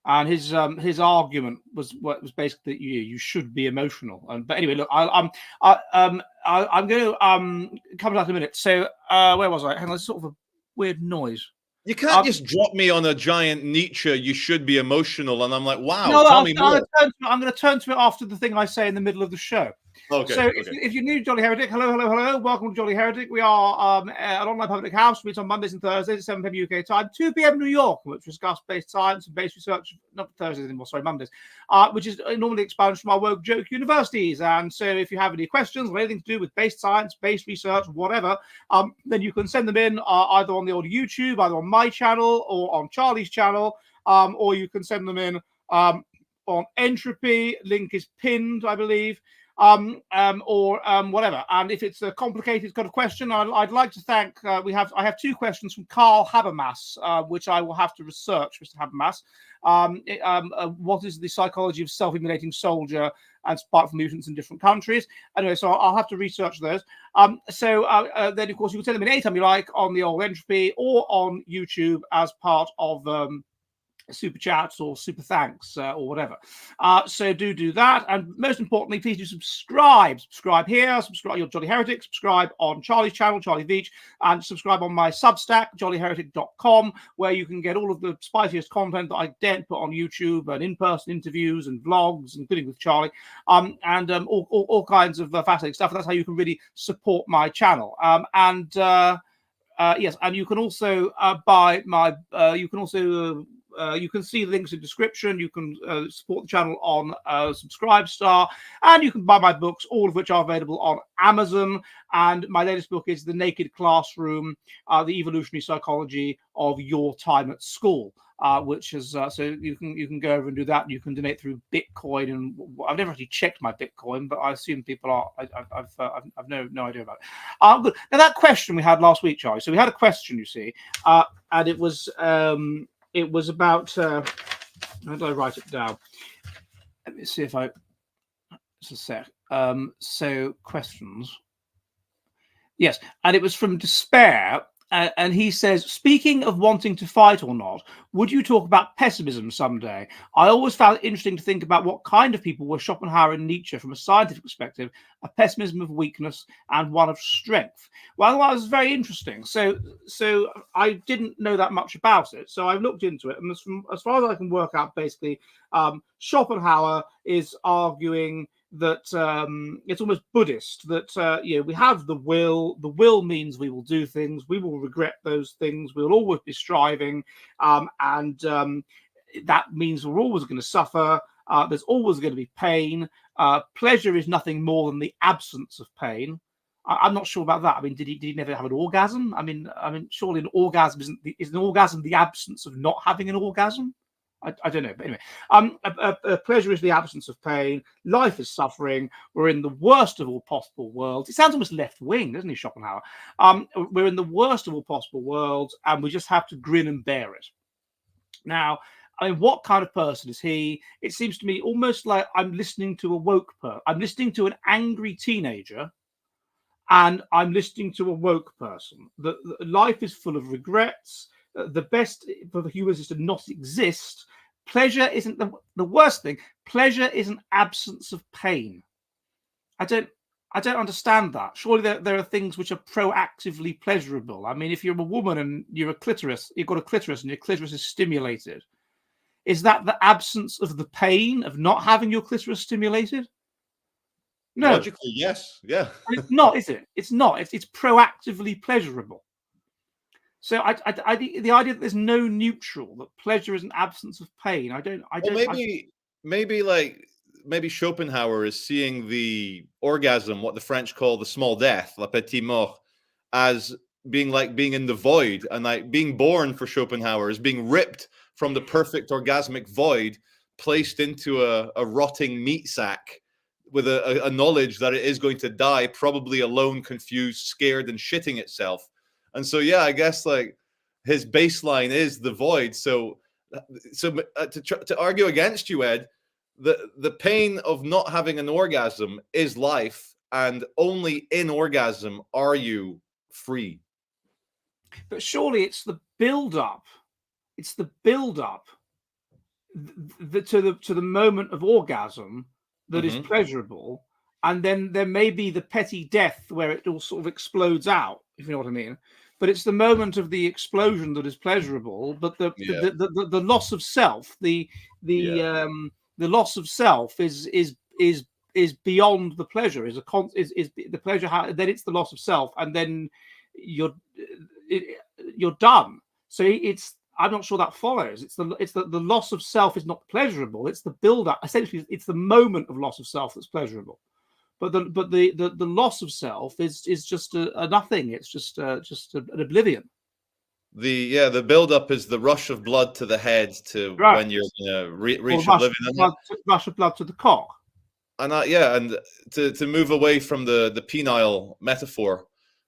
And his argument was basically that you should be emotional. But anyway, look, I'm going to come to that in a minute. So where was I? Hang on, it's sort of a weird noise. You can't just drop me on a giant Nietzsche. You should be emotional, and I'm like, wow. No, tell me more. I'm going to turn to it after the thing I say in the middle of the show. Okay. So if you're new to Jolly Heretic, hello. Welcome to Jolly Heretic. We are an online public house. We meet on Mondays and Thursdays at 7 p.m. UK time, 2 p.m. New York, which discuss based science and based research, not Thursdays anymore, sorry, Mondays, which is normally expounded from our woke joke universities. And so if you have any questions or anything to do with based science, based research, whatever, then you can send them in either on the old YouTube, either on my channel or on Charlie's channel, or you can send them in on Entropy. Link is pinned, I believe. Or whatever. And if it's a complicated kind of question, I'd like to thank. I have two questions from Carl Habermas, which I will have to research, Mr. Habermas. What is the psychology of self-immolating soldier and spiteful mutants in different countries? Anyway, so I'll have to research those. Then, of course, you can send them in anytime you like on the old Entropy or on YouTube as part of super chats or super thanks or whatever. So do that, and most importantly, please do subscribe here, subscribe your Jolly Heretic, subscribe on Charlie's channel, Charlie Veach, and subscribe on my Substack, jollyheretic.com, where you can get all of the spiciest content that I daren't put on YouTube, and in-person interviews and vlogs, including with Charlie, and all kinds of fascinating stuff. That's how you can really support my channel. Yes, and you can also buy my you can see the links in the description. You can support the channel on Subscribestar, and you can buy my books, all of which are available on Amazon. And my latest book is The Naked Classroom, The Evolutionary Psychology of Your Time at School, which is so you can go over and do that. You can donate through Bitcoin, and I've never actually checked my Bitcoin, but I assume people are. I've no idea about it. Good. Now, that question we had last week, Charlie. So we had a question, you see, and it was about. How did I write it down? Let me see if I. Just a sec. So questions. Yes, and it was from Despair. And he says, speaking of wanting to fight or not, would you talk about pessimism someday? I always found it interesting to think about what kind of people were Schopenhauer and Nietzsche from a scientific perspective, a pessimism of weakness and one of strength. Well, that was very interesting. So I didn't know that much about it. So I looked into it. And as far as I can work out, basically, Schopenhauer is arguing that it's almost Buddhist, that we have the will. The will means we will do things. We will regret those things. We'll always be striving. And that means we're always going to suffer. There's always going to be pain. Pleasure is nothing more than the absence of pain. I'm not sure about that. I mean, did he never have an orgasm? I mean, surely an orgasm is an orgasm the absence of not having an orgasm? I don't know, but anyway, pleasure is the absence of pain. Life is suffering. We're in the worst of all possible worlds. It sounds almost left wing, doesn't he, Schopenhauer? We're in the worst of all possible worlds, and we just have to grin and bear it. Now, I mean, what kind of person is he? It seems to me almost like I'm listening to a woke person. I'm listening to an angry teenager, and I'm listening to a woke person. The life is full of regrets. The best for the humans is to not exist. Pleasure isn't the worst thing. Pleasure is an absence of pain. I don't understand that. Surely there are things which are proactively pleasurable. I mean, if you're a woman and you've got a clitoris and your clitoris is stimulated, is that the absence of the pain of not having your clitoris stimulated? No. Logically, yes. Yeah. It's not, is it? It's not. It's proactively pleasurable. So I think the idea that there's no neutral, that pleasure is an absence of pain. Maybe Schopenhauer is seeing the orgasm, what the French call the small death, la petite mort, as being like being in the void, and like being born for Schopenhauer is being ripped from the perfect orgasmic void, placed into a rotting meat sack with a knowledge that it is going to die, probably alone, confused, scared, and shitting itself. And so, yeah, I guess like his baseline is the void. So to argue against you, Ed, the pain of not having an orgasm is life, and only in orgasm are you free. But surely it's the build-up. It's the build-up to the moment of orgasm that is pleasurable, and then there may be the petty death where it all sort of explodes out, if you know what I mean. But it's the moment of the explosion that is pleasurable. But the loss of self, the loss of self is beyond the pleasure. Is the pleasure? Then it's the loss of self, and then you're done. So I'm not sure that follows. It's the loss of self is not pleasurable. It's the build up. Essentially, it's the moment of loss of self that's pleasurable. But the loss of self is just a nothing. It's just an oblivion. The build up is the rush of blood to the head to when you're reach oblivion. Rush of blood to the cock. And and to move away from the penile metaphor,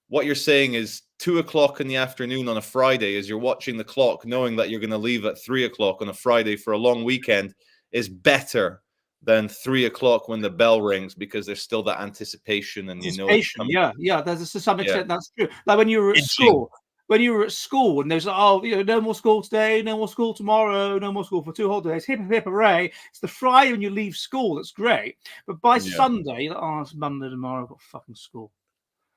what you're saying is 2 o'clock in the afternoon on a Friday, as you're watching the clock, knowing that you're going to leave at 3 o'clock on a Friday for a long weekend, is better than 3 o'clock when the bell rings, because there's still that anticipation, and you know it's coming. Yeah. There's to some extent that's true. Like when you were at school. When you were at school and there's no more school today, no more school tomorrow, no more school for 2 whole days. Hip hip hooray! It's the Friday when you leave school that's great, but by Sunday, you're like, it's Monday tomorrow. I've got fucking school.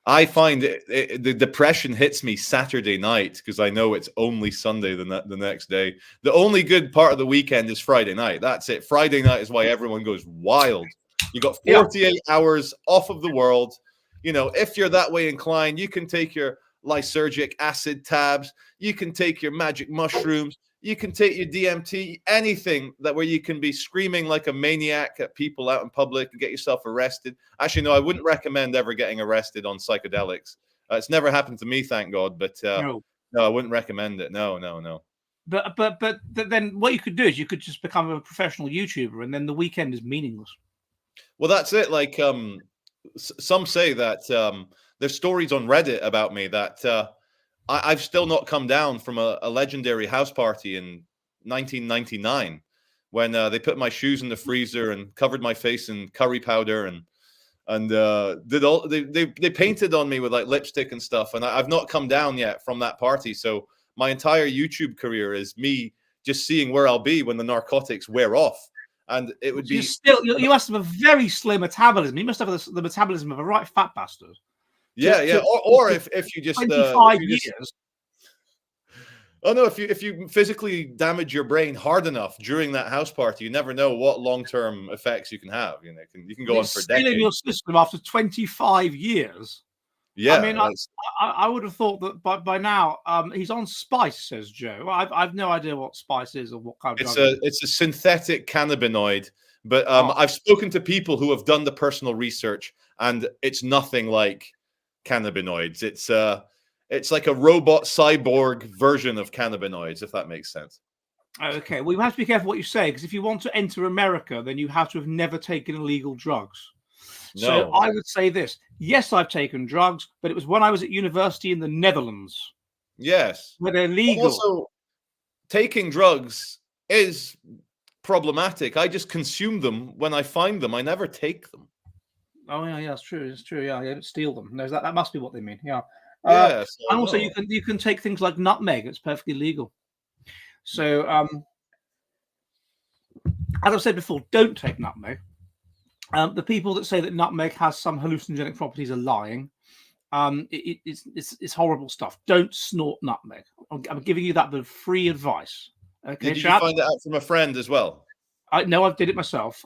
I find the depression hits me Saturday night, because I know it's only Sunday the next day. The only good part of the weekend is Friday night. That's it. Friday night is why everyone goes wild. You got 48 hours off of the world. You know, if you're that way inclined, you can take your lysergic acid tabs. You can take your magic mushrooms. You can take your DMT, anything where you can be screaming like a maniac at people out in public and get yourself arrested. Actually, no, I wouldn't recommend ever getting arrested on psychedelics. It's never happened to me, thank God. But no, I wouldn't recommend it. No. But then what you could do is you could just become a professional YouTuber, and then the weekend is meaningless. Well, that's it. Like some say that there's stories on Reddit about me that I've still not come down from a legendary house party in 1999 when they put my shoes in the freezer and covered my face in curry powder and they painted on me with like lipstick and stuff, and I've not come down yet from that party. So my entire YouTube career is me just seeing where I'll be when the narcotics wear off. And it would be you must have a very slow metabolism. You must have the metabolism of a right fat bastard. Or if you just 25 years. Oh no! If you physically damage your brain hard enough during that house party, you never know what long-term effects you can have. You know, you can go on for decades. Still in your system after 25 years. Yeah, I mean, I would have thought that by now he's on spice, says Joe. I've no idea what spice is or what kind of drug. It's a synthetic cannabinoid, but I've spoken to people who have done the personal research, and it's nothing like cannabinoids. It's like a robot cyborg version of cannabinoids, if that makes sense. Okay, well, you have to be careful what you say, because if you want to enter America, then you have to have never taken illegal drugs. No. So I would say this: yes, I've taken drugs, but it was when I was at university in the Netherlands. Yes, where they're legal. Also, taking drugs is problematic. I just consume them when I find them. I never take them. Oh yeah, that's true. It's true. Yeah, you don't steal them. There's that. That must be what they mean. Yeah. Yes. And also, you can take things like nutmeg. It's perfectly legal. So, as I've said before, don't take nutmeg. The people that say that nutmeg has some hallucinogenic properties are lying. It's horrible stuff. Don't snort nutmeg. I'm giving you that bit of free advice. Okay, Did you find it out from a friend as well? I did it myself.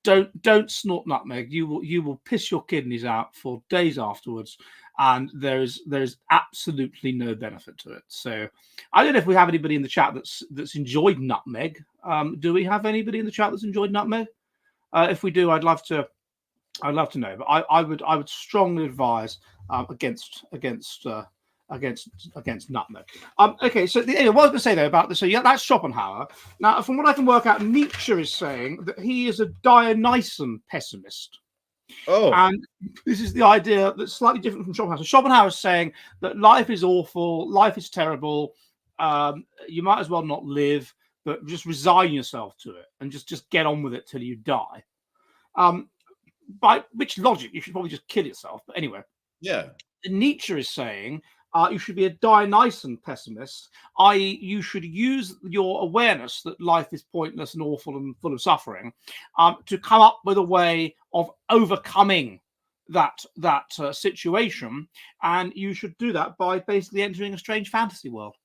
Don't snort nutmeg. You will piss your kidneys out for days afterwards, and there's absolutely no benefit to it. So I don't know if we have anybody in the chat that's enjoyed nutmeg. Do we have anybody in the chat that's enjoyed nutmeg? If we do, I'd love to know. But I would strongly advise against nutmeg. Okay, so anyway, what I was going to say though about this, so yeah, that's Schopenhauer. Now, from what I can work out, Nietzsche is saying that he is a Dionysian pessimist. Oh, and this is the idea that's slightly different from Schopenhauer. So Schopenhauer is saying that life is awful, life is terrible. You might as well not live, but just resign yourself to it and just get on with it till you die. By which logic, you should probably just kill yourself. But anyway, yeah. Nietzsche is saying you should be a Dionysian pessimist, i.e., you should use your awareness that life is pointless and awful and full of suffering to come up with a way of overcoming that situation, and you should do that by basically entering a strange fantasy world.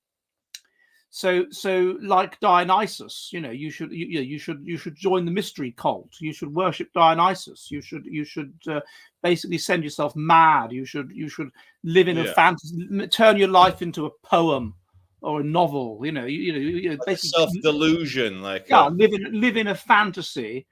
So like Dionysus, you should join the mystery cult. You should worship Dionysus. You should basically send yourself mad. You should live in a fantasy, turn your life into a poem or a novel. Like basically self-delusion, live in a fantasy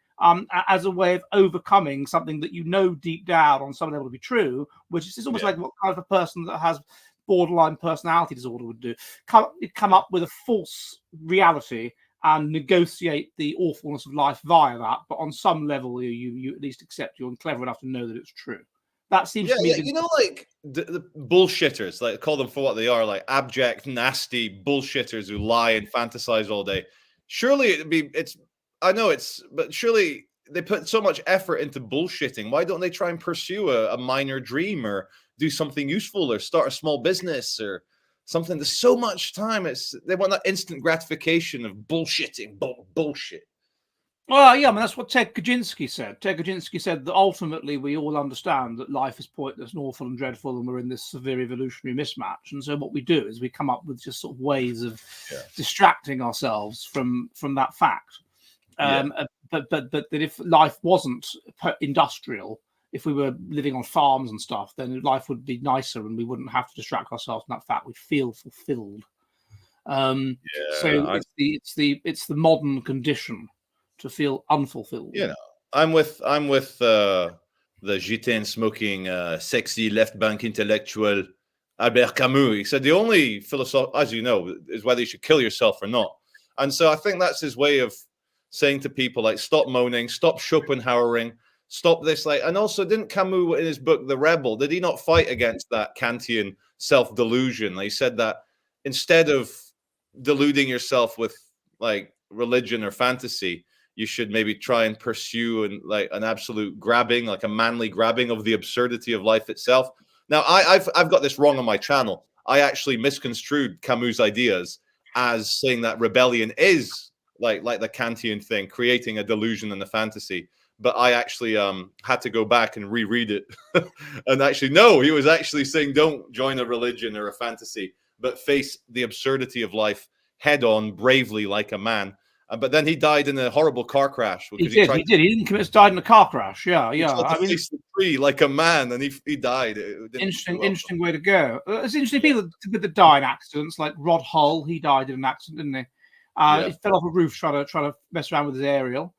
as a way of overcoming something that deep down on some level to be true, which is almost like what kind of a person that has borderline personality disorder would do. Come up with a false reality and negotiate the awfulness of life via that, but on some level you at least accept you're clever enough to know that it's true. That seems to me like the bullshitters, like call them for what they are, like abject, nasty bullshitters who lie and fantasize all day. Surely but surely they put so much effort into bullshitting. Why don't they try and pursue a minor dream or do something useful or start a small business or something? There's so much time. They want that instant gratification of bullshitting, bullshit. Well, yeah, I mean, that's what Ted Kaczynski said. Ted Kaczynski said that ultimately we all understand that life is pointless and awful and dreadful, and we're in this severe evolutionary mismatch. And so what we do is we come up with just sort of ways of distracting ourselves from that fact. But that if life wasn't industrial, if we were living on farms and stuff, then life would be nicer and we wouldn't have to distract ourselves from that fact. We'd feel fulfilled. So it's the modern condition to feel unfulfilled. I'm with the gitan smoking, sexy left bank intellectual Albert Camus. He said the only philosophy, as you know, is whether you should kill yourself or not. And so I think that's his way of saying to people, like, stop moaning, stop Schopenhauering, stop this. And also, didn't Camus in his book The Rebel, did he not fight against that Kantian self-delusion? He said that instead of deluding yourself with like religion or fantasy, you should maybe try and pursue an absolute grabbing, like a manly grabbing of the absurdity of life itself. Now, I've got this wrong on my channel. I actually misconstrued Camus' ideas as saying that rebellion is like the Kantian thing, creating a delusion and a fantasy. But I actually had to go back and reread it. And actually, no, he was actually saying don't join a religion or a fantasy, but face the absurdity of life head on, bravely like a man. But then he died in a horrible car crash. He did. He didn't commit suicide in a car crash. Yeah. He tried to face the tree like a man, and he died. Interesting way to go. It's interesting people that die in accidents, like Rod Hull. He died in an accident, didn't he? He fell off a roof trying to mess around with his aerial.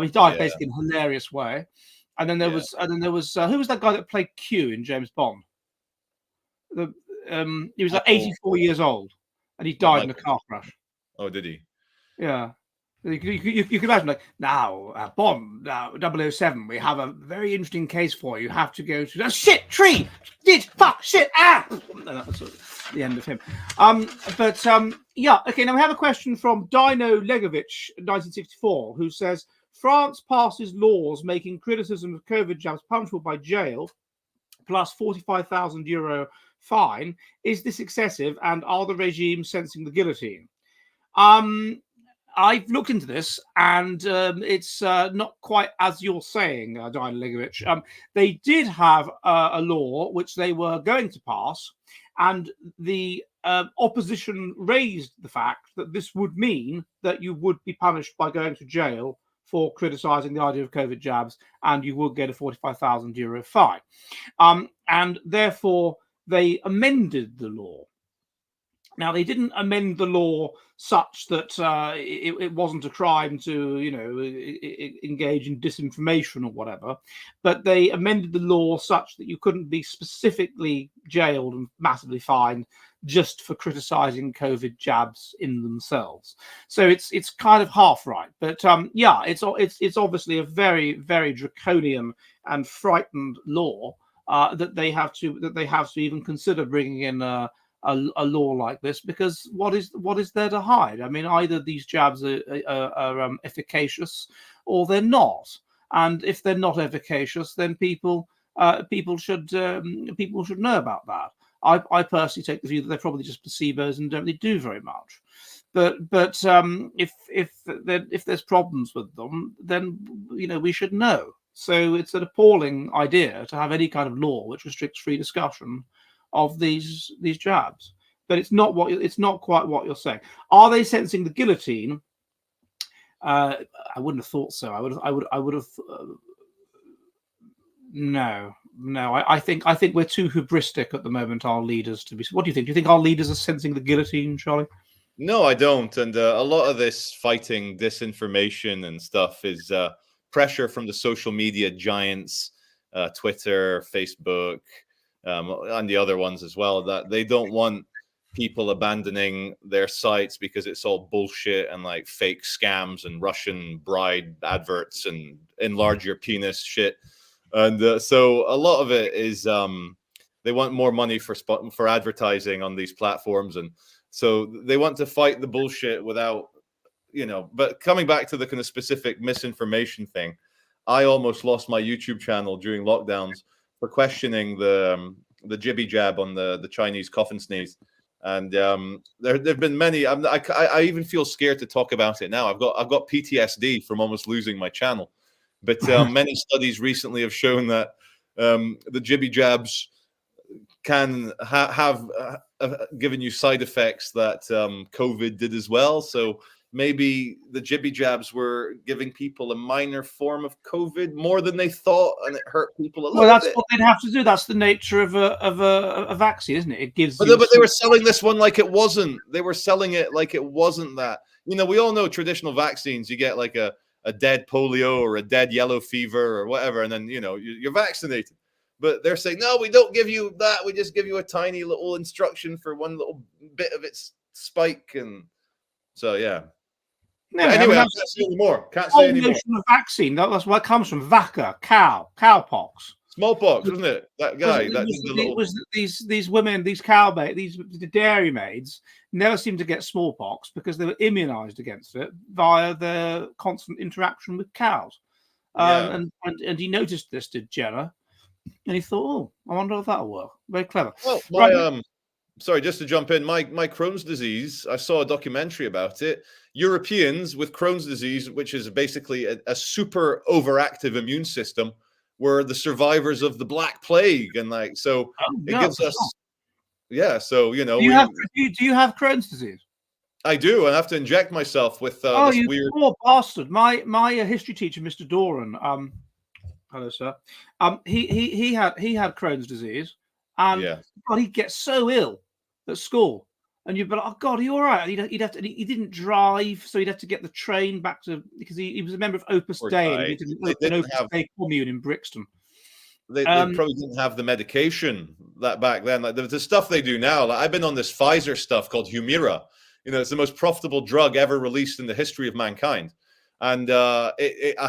He died basically in a hilarious way. And then there was who was that guy that played Q in James Bond? He was like 84 years old, and he died in a car crash. Oh, did he? Yeah. You can imagine, like, now, Bond, now, 007, we have a very interesting case for you. You have to go to... Oh, shit, tree! Fuck, shit, ah! And that was sort of the end of him. Yeah, okay, now we have a question from Dino Legovich, 1964, who says, France passes laws making criticism of COVID jabs punishable by jail, plus €45,000 fine. Is this excessive, and are the regimes sensing the guillotine? I've looked into this, and it's not quite as you're saying, Diana Legovich. They did have a law which they were going to pass, and the opposition raised the fact that this would mean that you would be punished by going to jail for criticising the idea of COVID jabs, and you would get a €45,000 fine. And therefore, they amended the law. Now, they didn't amend the law such that it wasn't a crime to, engage in disinformation or whatever, but they amended the law such that you couldn't be specifically jailed and massively fined just for criticising COVID jabs in themselves. So it's kind of half right, but yeah, it's obviously a very, very draconian and frightened law that they have to even consider bringing in a law like this, because what is there to hide? I mean, either these jabs are efficacious or they're not, and if they're not efficacious, then people should know about that. I personally take the view that they're probably just placebos and don't really do very much. But if there's problems with them, then we should know. So it's an appalling idea to have any kind of law which restricts free discussion of these jabs, but it's not quite what you're saying. Are they sensing the guillotine? I wouldn't have thought so. I would have. No. I think we're too hubristic at the moment, our leaders, to be. What do you think? Do you think our leaders are sensing the guillotine, Charlie? No, I don't. And a lot of this fighting disinformation and stuff is pressure from the social media giants, Twitter, Facebook, and the other ones as well, that they don't want people abandoning their sites because it's all bullshit and like fake scams and Russian bride adverts and enlarge your penis shit. And so a lot of it is they want more money for advertising on these platforms, and so they want to fight the bullshit without, but coming back to the kind of specific misinformation thing, I almost lost my YouTube channel during lockdowns for questioning the jibby jab on the Chinese coffin sneeze. And there've been many. I even feel scared to talk about it now. I've got PTSD from almost losing my channel. But many studies recently have shown that the jibby jabs can have given you side effects that COVID did as well. So maybe the jibby jabs were giving people a minor form of COVID more than they thought, and it hurt people a little bit. Well, that's what they'd have to do. That's the nature of a vaccine, isn't it? It gives. But they were selling this one like it wasn't. They were selling it like it wasn't that. We all know traditional vaccines. You get like a dead polio or a dead yellow fever or whatever, and then you're vaccinated. But they're saying, no, we don't give you that. We just give you a tiny little instruction for one little bit of its spike, and so yeah. No, anyway, I can't say anymore. Can't say anymore. Of vaccine. That's where it comes from. Vacca, cowpox, smallpox, wasn't it? That guy. It was these women, these dairy maids, never seemed to get smallpox because they were immunised against it via their constant interaction with cows. And he noticed this, did Jenner, and he thought, I wonder if that'll work. Very clever. Well, sorry, just to jump in, my Crohn's disease, I saw a documentary about it. Europeans with Crohn's disease, which is basically a super overactive immune system, were the survivors of the Black Plague, and gives us. Yeah, so do you have Crohn's disease? I do. I have to inject myself with this you weird. Poor bastard! My history teacher, Mr. Doran. Hello, sir. He had Crohn's disease, and God, he'd get so ill at school. And you'd be like, oh God, are you all right? And he'd have to. He didn't drive, so he'd have to get the train back to because he was a member of Opus Poor Dei, and guy. he did They an didn't Opus have Dei commune in Brixton. they probably didn't have the medication that back then. Like the stuff they do now. Like I've been on this Pfizer stuff called Humira. It's the most profitable drug ever released in the history of mankind. And I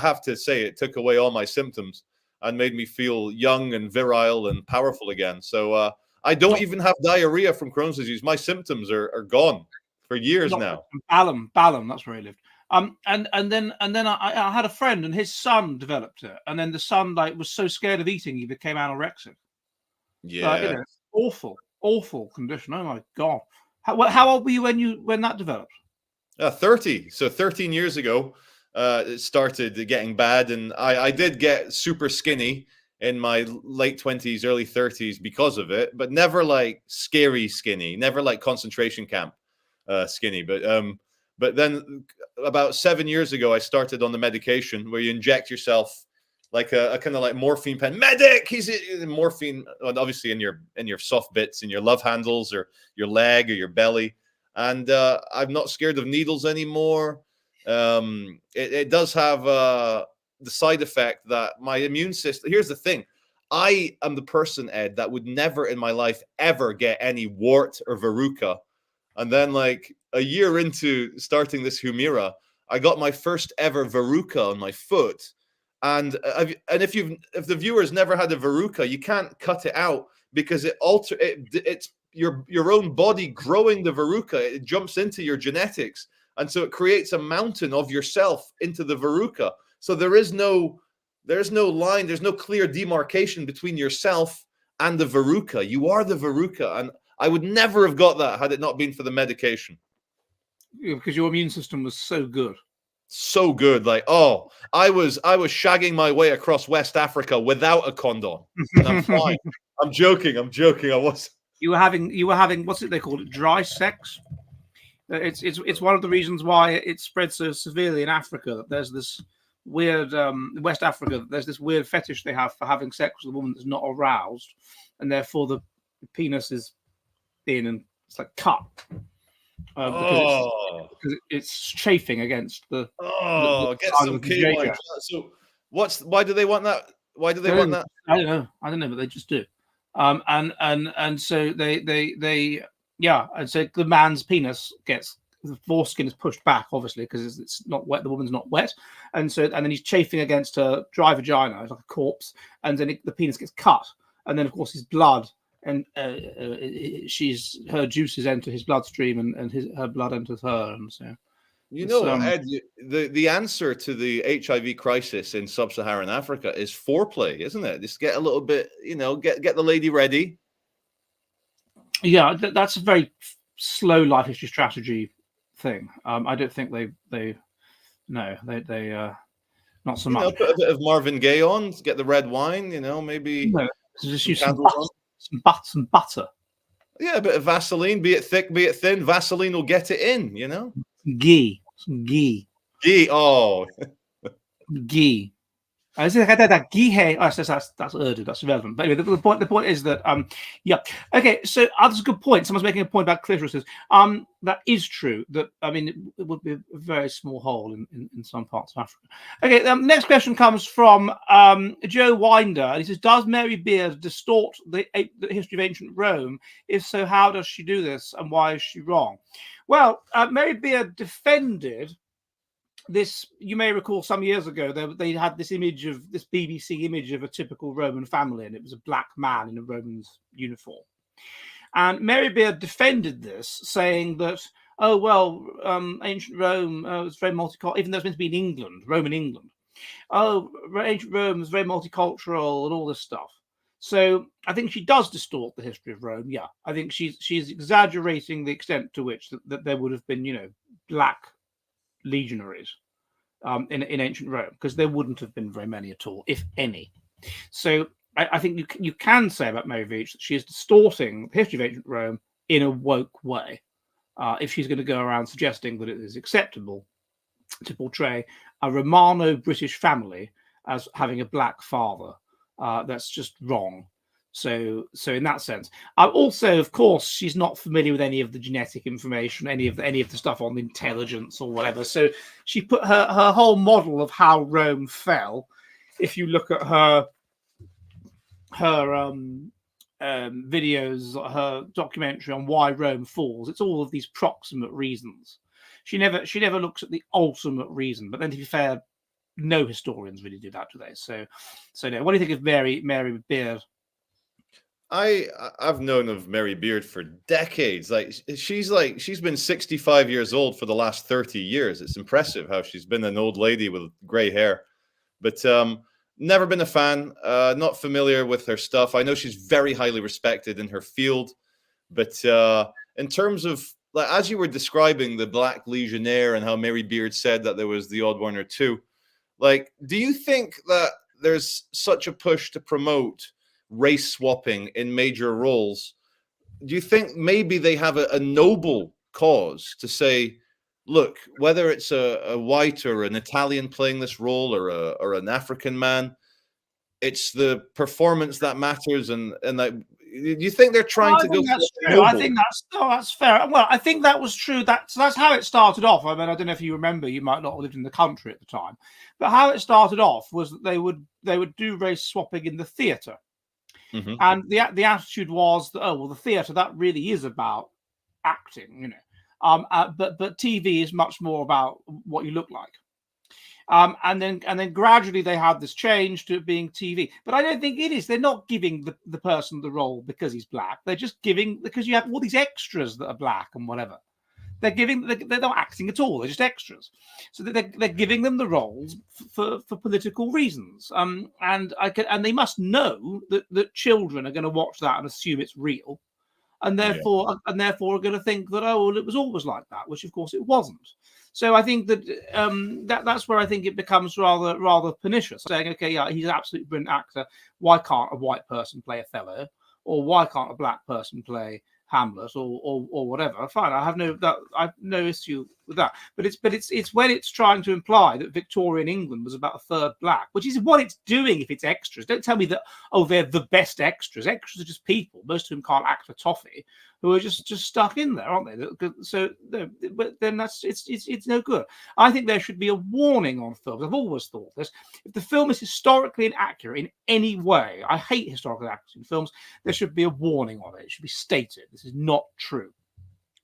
have to say, it took away all my symptoms and made me feel young and virile and powerful again. So I don't even have diarrhea from Crohn's disease. My symptoms are gone for years now. Balham, that's where he lived. And then I had a friend, and his son developed it, and then the son was so scared of eating he became anorexic. Yeah, Awful condition. Oh my God. How old were you when that developed? 30. So 13 years ago, it started getting bad, and I did get super skinny in my late 20s, early 30s because of it, but never like scary skinny, never like concentration camp skinny. But then about 7 years ago, I started on the medication where you inject yourself like a kind of like morphine pen. Medic, he's morphine, obviously in your soft bits, in your love handles or your leg or your belly. And I'm not scared of needles anymore. It does have the side effect that my immune system. Here's the thing. I am the person, Ed, that would never in my life ever get any wart or verruca. And then like a year into starting this Humira, I got my first ever verruca on my foot. And if the viewers never had a verruca, you can't cut it out because it's your own body growing the verruca. It jumps into your genetics, and so it creates a mountain of yourself into the verruca. So there's no line, there's no clear demarcation between yourself and the verruca. You are the verruca, and I would never have got that had it not been for the medication. Because your immune system was so good. So good. Like, I was shagging my way across West Africa without a condom. And I'm fine. I'm joking. I was. You were having what's it they call it? Dry sex. It's one of the reasons why it spread so severely in Africa. That there's this weird West Africa. There's this weird fetish they have for having sex with a woman that's not aroused, and therefore the penis is in and it's like cut. Because it's chafing against the. Get some KY. So why do they want that? Why do they want that? I don't know, but they just do. And so they and so the man's penis gets the foreskin is pushed back, obviously, because it's not wet. The woman's not wet, and then he's chafing against her dry vagina, like a corpse, and then the penis gets cut, and then of course his blood. And her juices enter his bloodstream, and her blood enters her, and so Ed, the answer to the HIV crisis in sub-Saharan Africa is foreplay, isn't it? Just get a little bit, get the lady ready. Yeah, that's a very slow life history strategy thing. I don't think they not so much. Put a bit of Marvin Gaye on, get the red wine, maybe just use some butter. Yeah, a bit of Vaseline, be it thick, be it thin. Vaseline will get it in, Ghee. Oh, ghee. That's Urdu. That's irrelevant. But anyway, the point is that okay. So that's a good point. Someone's making a point about clitorises. That is true. That it would be a very small hole in some parts of Africa. Okay. Next question comes from Joe Winder, and he says, "Does Mary Beard distort the history of ancient Rome? If so, how does she do this, and why is she wrong?" Well, Mary Beard defended this. You may recall some years ago they had this BBC image of a typical Roman family, and it was a black man in a Roman's uniform. And Mary Beard defended this, saying that ancient Rome was very multicultural, even though it's meant to be in England, Roman England. Ancient Rome was very multicultural and all this stuff. So I think she does distort the history of Rome. Yeah, I think she's exaggerating the extent to which that there would have been, black legionaries in ancient Rome, because there wouldn't have been very many at all, if any. So I think you can say about Mary Beard that she is distorting the history of ancient Rome in a woke way, if she's going to go around suggesting that it is acceptable to portray a Romano-British family as having a black father. That's just wrong. So in that sense, also, of course, she's not familiar with any of the genetic information, any of the stuff on intelligence or whatever. So she put her whole model of how Rome fell. If you look at her videos, her documentary on why Rome falls, it's all of these proximate reasons. She never looks at the ultimate reason. But then, to be fair, no historians really do that, do they? So no. What do you think of Mary Beard? I've known of Mary Beard for decades. Like she's been 65 years old for the last 30 years. It's impressive how she's been an old lady with gray hair. But never been a fan. Not familiar with her stuff. I know she's very highly respected in her field. But in terms of, like, as you were describing the Black Legionnaire and how Mary Beard said that there was the odd one or two, like, do you think that there's such a push to promote race swapping in major roles? Do you think maybe they have a noble cause to say, look, whether it's a white or an Italian playing this role or an African man, it's the performance that matters, and like, do you think they're trying to go? That's true. I think that's fair. Well, I think that was true. That's how it started off. I mean, I don't know if you remember. You might not have lived in the country at the time, but how it started off was that they would do race swapping in the theatre. Mm-hmm. And the attitude was that, oh, well, the theatre, that really is about acting, you know. But TV is much more about what you look like. And then gradually they had this change to it being TV. But I don't think it is. They're not giving the person the role because he's black. They're just giving, because you have all these extras that are black and whatever. They're not acting at all. They're just extras. So they're giving them the roles for political reasons. And they must know that children are going to watch that and assume it's real, and therefore are going to think that, oh, well, it was always like that, which of course it wasn't. So I think that that's where I think it becomes rather pernicious. Saying, okay, yeah, he's an absolutely brilliant actor. Why can't a white person play Othello, or why can't a black person play Hamlet or whatever? Fine, I have no issue with that. But it's when it's trying to imply that Victorian England was about a third black, which is what it's doing if it's extras. Don't tell me that, oh, they're the best extras. Extras are just people, most of whom can't act for toffee, who are just stuck in there, aren't they? So, but then it's no good. I think there should be a warning on films. I've always thought this. If the film is historically inaccurate in any way, I hate historical accuracy in films, there should be a warning on it. It should be stated, this is not true.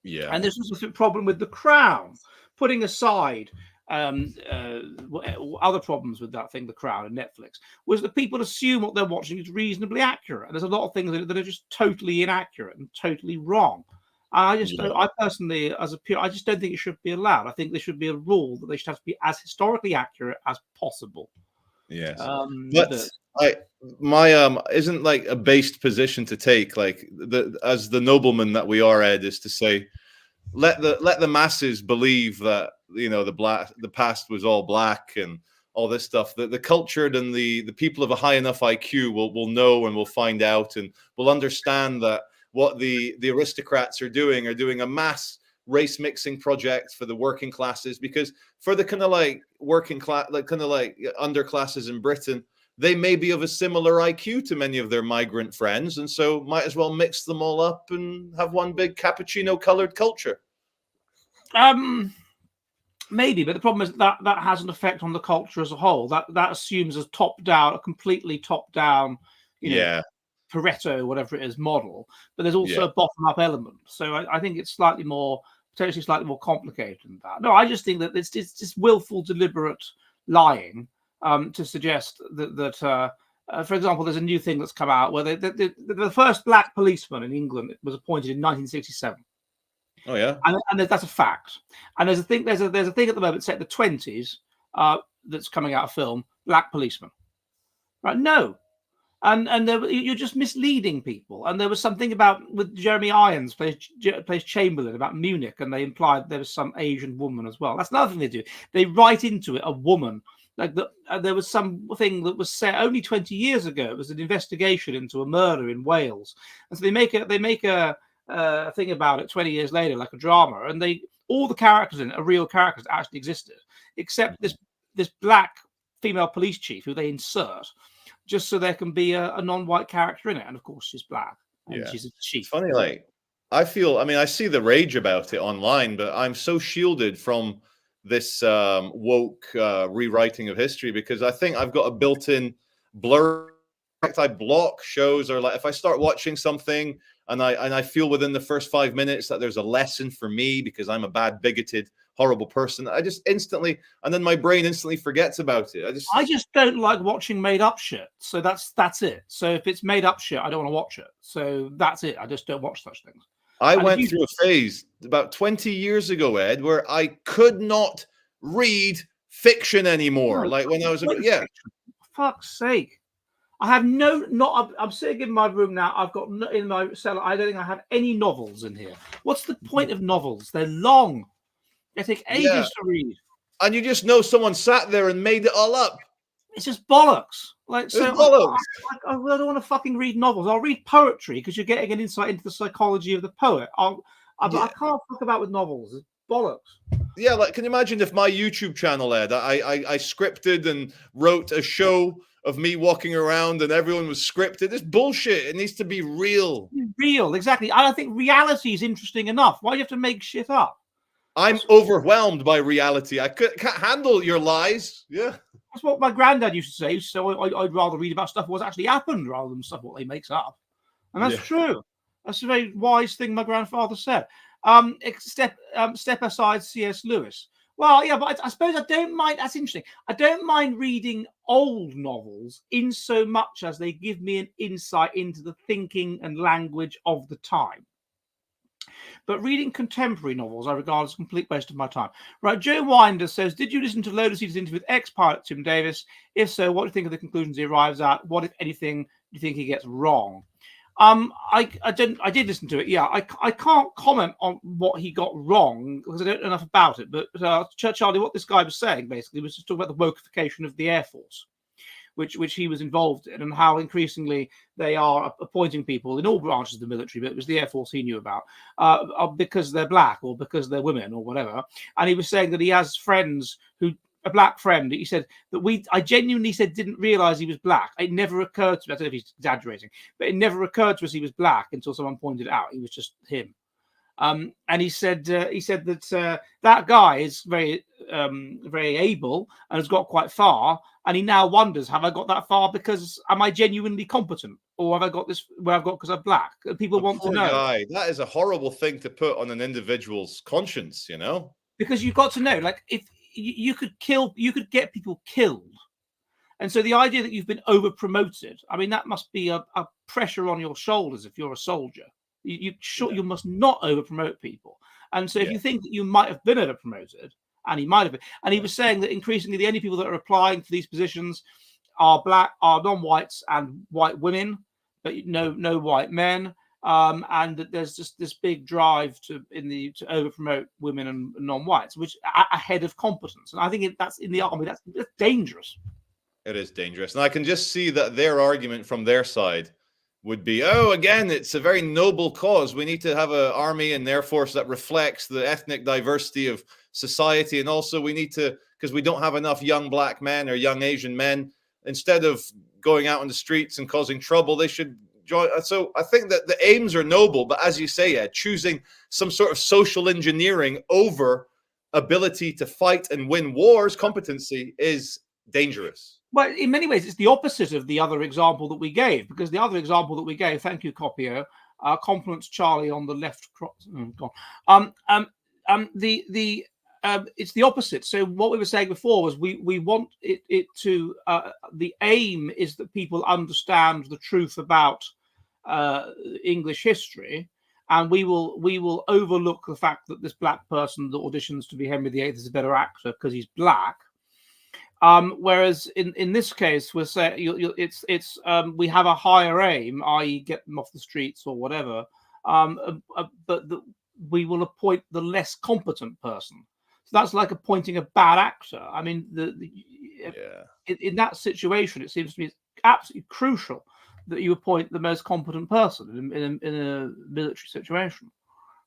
Yeah. And this was the problem with The Crown, putting aside other problems with that thing, The Crown and Netflix, was that people assume what they're watching is reasonably accurate. And there's a lot of things that are just totally inaccurate and totally wrong. And I personally, as a peer, I just don't think it should be allowed. I think there should be a rule that they should have to be as historically accurate as possible. Yes. My isn't like a based position to take, like as the nobleman that we are, Ed, is to say, let the masses believe that, you know, the past was all black and all this stuff. The cultured and the people of a high enough IQ will know and will find out and will understand that what the aristocrats are doing a mass race mixing project for the working classes, because for the kind of like working class, like kind of like underclasses in Britain, they may be of a similar IQ to many of their migrant friends, and so might as well mix them all up and have one big cappuccino colored culture. Maybe, but the problem is that has an effect on the culture as a whole. That assumes a completely top down, you know, Pareto, whatever it is, model. But there's also a bottom up element. So I think it's potentially slightly more complicated than that. No, I just think that it's just willful, deliberate lying to suggest that for example, there's a new thing that's come out where the first black policeman in England was appointed in 1967. Oh yeah, and that's a fact. And there's a thing at the moment set in the 20s that's coming out of film, Black Policeman. Right? No, and you're just misleading people. And there was something about with Jeremy Irons plays Chamberlain about Munich, and they implied there was some Asian woman as well. That's another thing they do. They write into it a woman. Like there was something that was set only 20 years ago. It was an investigation into a murder in Wales, and so they make a thing about it 20 years later, like a drama, and all the characters in it are real characters that actually existed, except this black female police chief who they insert, just so there can be a non-white character in it. And of course, she's black and she's a chief. It's funny, like I mean, I see the rage about it online, but I'm so shielded from this woke rewriting of history because I think I've got a built-in blur. In fact, I block shows, or like if I start watching something and I feel within the first 5 minutes that there's a lesson for me because I'm a bad, bigoted, horrible person, I just instantly, and then my brain instantly forgets about it. I just don't like watching made up shit. So that's it. So if it's made up shit, I don't want to watch it. So that's it. I just don't watch such things. I went through a phase about 20 years ago, Ed, where I could not read fiction anymore. Like when I was for fuck's sake. I have I'm sitting in my room now. I've got in my cellar. I don't think I have any novels in here. What's the point of novels? They're long. They take ages to read. And you just know someone sat there and made it all up. It's just bollocks. Like, so bollocks. I don't want to fucking read novels. I'll read poetry because you're getting an insight into the psychology of the poet. I can't fuck about with novels. It's bollocks. Yeah, like, can you imagine if my YouTube channel, Ed, I scripted and wrote a show of me walking around and everyone was scripted? It's bullshit. It needs to be real. Real, exactly. I don't think reality is interesting enough. Why do you have to make shit up? I'm overwhelmed by reality. I can't handle your lies. Yeah. That's what my granddad used to say. So I'd rather read about stuff what's actually happened rather than stuff what he makes up. And that's true. That's a very wise thing my grandfather said. Step aside, C.S. Lewis. Well, yeah, but I suppose I don't mind. That's interesting. I don't mind reading old novels in so much as they give me an insight into the thinking and language of the time. But reading contemporary novels, I regard as a complete waste of my time. Right, Joe Winder says, did you listen to Lotus Eater's interview with ex-pilot Tim Davis? If so, what do you think of the conclusions he arrives at? What, if anything, do you think he gets wrong? I did listen to it. Yeah, I can't comment on what he got wrong because I don't know enough about it. But Charlie, what this guy was saying basically was just talking about the wokeification of the Air Force, which he was involved in, and how increasingly they are appointing people in all branches of the military, but it was the Air Force he knew about, because they're black or because they're women or whatever. And he was saying that he has friends a black friend, he said that I genuinely said didn't realize he was black. It never occurred to me, I don't know if he's exaggerating, but it never occurred to us he was black until someone pointed it out. He was just him. And he said that that guy is very able and has got quite far, and he now wonders, have I got that far because am I genuinely competent, or have I got this where I've got because I'm black? People want to know. Guy, that is a horrible thing to put on an individual's conscience, you know, because you've got to know, like, if you could get people killed. And so the idea that you've been over promoted, I mean, that must be a pressure on your shoulders if you're a soldier. You must not over promote people. And so if you think that you might have been over promoted, and he might have been, and he was saying that increasingly the only people that are applying for these positions are non-whites and white women, but no white men. And that there's just this big drive to over promote women and non-whites, which ahead of competence. And I think that's in the army, that's dangerous. It is dangerous. And I can just see that their argument from their side would be, oh, again, it's a very noble cause. We need to have an army and air force that reflects the ethnic diversity of society. And also we need to, because we don't have enough young black men or young Asian men, instead of going out on the streets and causing trouble, they should join. So I think that the aims are noble, but as you say, Ed, choosing some sort of social engineering over ability to fight and win wars, competency, is dangerous. Well, in many ways, it's the opposite of the other example that we gave, because the other example that we gave, thank you, Copio, compliments Charlie on the left. It's the opposite. So what we were saying before was we want it to, the aim is that people understand the truth about English history, and we will overlook the fact that this black person that auditions to be Henry VIII is a better actor because he's black. Whereas in this case, we're saying we have a higher aim, i.e., get them off the streets or whatever, but we will appoint the less competent person. So that's like appointing a bad actor. I mean, in that situation, it seems to me it's absolutely crucial that you appoint the most competent person in a military situation.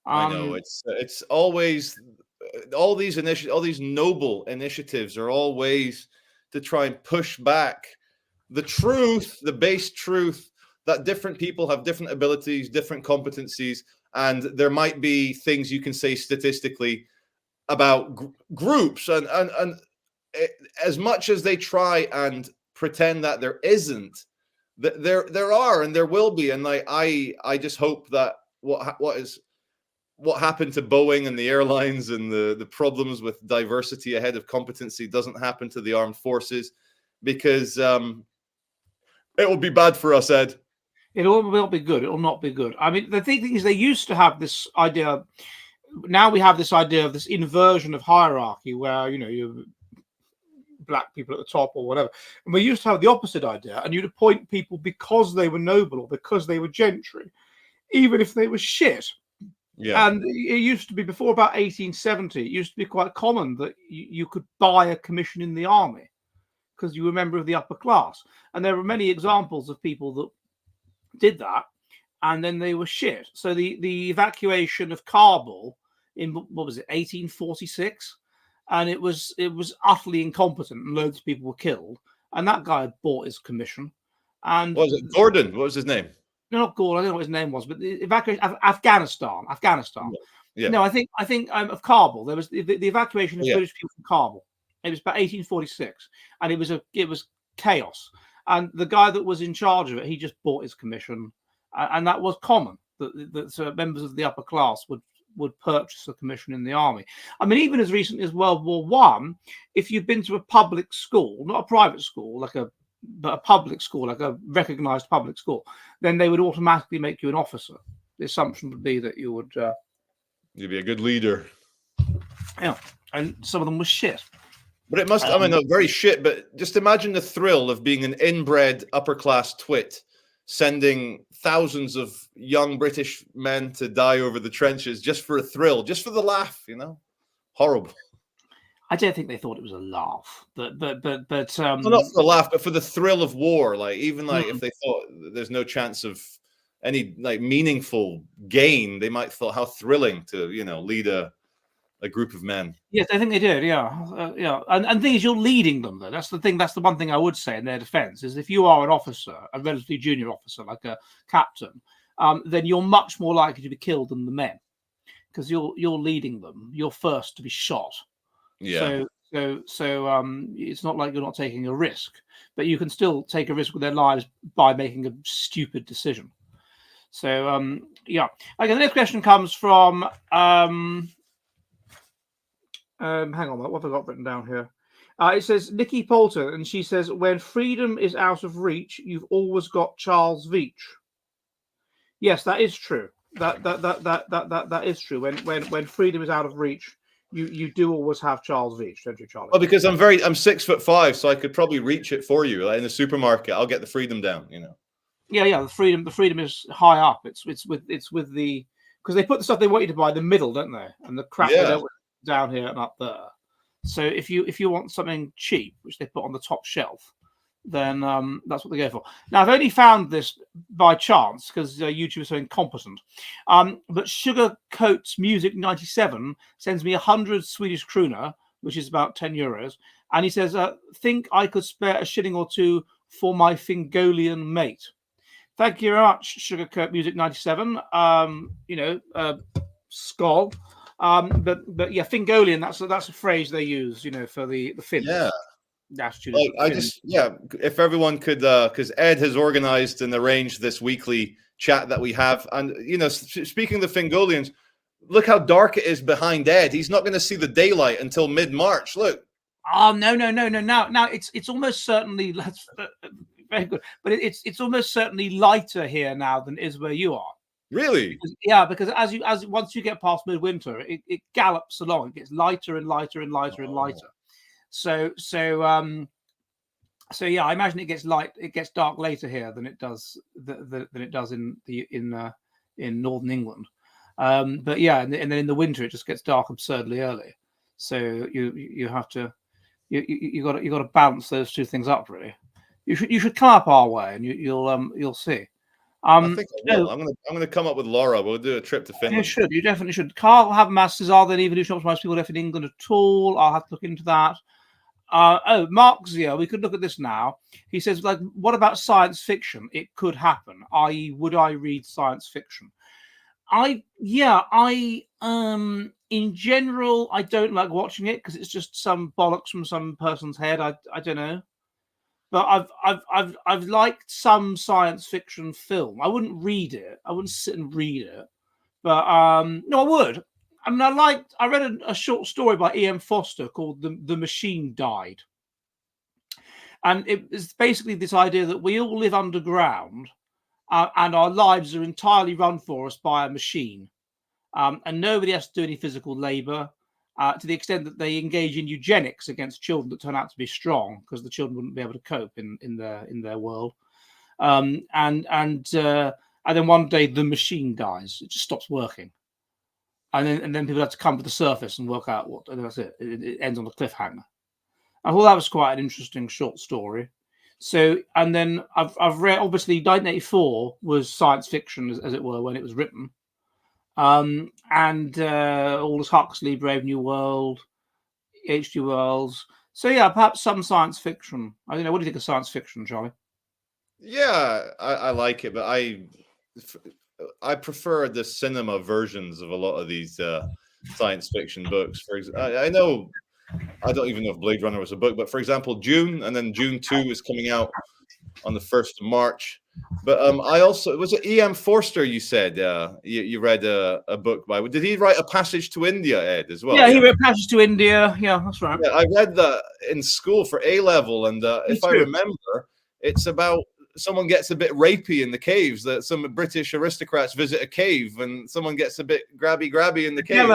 I know it's always all these noble initiatives are always to try and push back the truth, the base truth, that different people have different abilities, different competencies, and there might be things you can say statistically about groups, and as much as they try and pretend that there isn't, there are and there will be, and I just hope that what happened to Boeing and the airlines and the problems with diversity ahead of competency doesn't happen to the armed forces, because it will be bad for us, Ed. It will not be good. It will not be good. I mean, the thing is, they used to have this idea. Now we have this idea of this inversion of hierarchy, where you black people at the top or whatever, and we used to have the opposite idea, and you'd appoint people because they were noble or because they were gentry, even if they were shit. Yeah. And it used to be, before about 1870, it used to be quite common that you could buy a commission in the army because you were a member of the upper class. And there were many examples of people that did that, and then they were shit. So the evacuation of Kabul in, what was it, 1846, and it was utterly incompetent, and loads of people were killed. And that guy had bought his commission. And what was it, Gordon? What was his name? No, not Gordon. I don't know what his name was, but the evacuation of Afghanistan. Yeah. No, I think of Kabul. There was the evacuation of British people from Kabul. It was about 1846, and it was chaos. And the guy that was in charge of it, he just bought his commission, and that was common. That members of the upper class would purchase a commission in the army. I mean, even as recently as World War One, if you've been to a public school, not a private school, but a public school, like a recognized public school, then they would automatically make you an officer. The assumption would be that you would you'd be a good leader. Yeah, and some of them were shit. But it must, I mean, not very shit, but just imagine the thrill of being an inbred upper class twit, sending thousands of young British men to die over the trenches just for a thrill, just for the laugh, Horrible. I don't think they thought it was a laugh, but well, not for a laugh, but for the thrill of war. If they thought there's no chance of any meaningful gain, they might thought how thrilling to lead a group of men. Yes, I think they did. Yeah. And the thing is, you're leading them, though. That's the thing. That's the one thing I would say in their defense is, if you are an officer, a relatively junior officer, like a captain, then you're much more likely to be killed than the men, because you're leading them. You're first to be shot. Yeah. So it's not like you're not taking a risk, but you can still take a risk with their lives by making a stupid decision. So yeah. Okay, the next question comes from hang on, what have I got written down here? It says Nikki Poulter, and she says, when freedom is out of reach, you've always got Charles Veach. Yes, that is true. That is true. When freedom is out of reach, you do always have Charles Veach, don't you, Charlie? Well, because I'm 6'5", so I could probably reach it for you. Like in the supermarket, I'll get the freedom down. Yeah. The freedom is high up. It's with the, because they put the stuff they want you to buy in the middle, don't they? And the crap they don't want down here and up there. So if you want something cheap, which they put on the top shelf, then that's what they go for. Now, I've only found this by chance because YouTube is so incompetent. But Sugar Coats Music 97 sends me 100 Swedish krona, which is about 10 euros. And he says, think I could spare a shilling or two for my Fingolian mate. Thank you very much, Sugar Coat Music 97. Skull. But yeah, Fingolian, that's a phrase they use, for the Finns. Yeah. If everyone could, because Ed has organized and arranged this weekly chat that we have, and speaking of the Fingolians, look how dark it is behind Ed. He's not going to see the daylight until mid-March. Look. Oh no! Now it's almost certainly very good, but it's almost certainly lighter here now than it is where you are. Really? Because as once you get past midwinter, it gallops along. It gets lighter and lighter and lighter and lighter. So yeah, I imagine it gets light. It gets dark later here than it does in northern England. But yeah, and then in the winter it just gets dark absurdly early. So you have to you got to balance those two things up, really. You should come up our way, and you'll see. I think I will. I'm going to come up with Laura. We'll do a trip to Finland. You definitely should. Carl have masses. Are there even do shops most people left in England at all? I'll have to look into that. Mark Zia, we could look at this now. He says, like, what about science fiction? It could happen. I.e., would I read science fiction? In general, I don't like watching it because it's just some bollocks from some person's head. I don't know. But I've liked some science fiction film. I wouldn't read it. I wouldn't sit and read it. But no, I would. I mean, I read a short story by E.M. Foster called The Machine Died. And it is basically this idea that we all live underground and our lives are entirely run for us by a machine. And nobody has to do any physical labor to the extent that they engage in eugenics against children that turn out to be strong because the children wouldn't be able to cope in their world. And then one day the machine dies. It just stops working. And then people have to come to the surface and work out what, and that's it. It ends on a cliffhanger. I thought that was quite an interesting short story. So, and then I've read, obviously 1984 was science fiction, as it were, when it was written. Aldous Huxley, Brave New World, H.G. Wells. So yeah, perhaps some science fiction. I don't know. What do you think of science fiction, Charlie? Yeah, I like it, but I prefer the cinema versions of a lot of these science fiction books. For example, I know, I don't even know if Blade Runner was a book, but for example, Dune, and then Dune 2 is coming out on the 1st of March. But I also, was it E.M. Forster you said you read a book by? Did he write A Passage to India, Ed, as well? Yeah, he wrote Passage to India. Yeah, that's right. Yeah, I read that in school for A-level, and if I remember, it's about someone gets a bit rapey in the caves. That some British aristocrats visit a cave, and someone gets a bit grabby in the cave.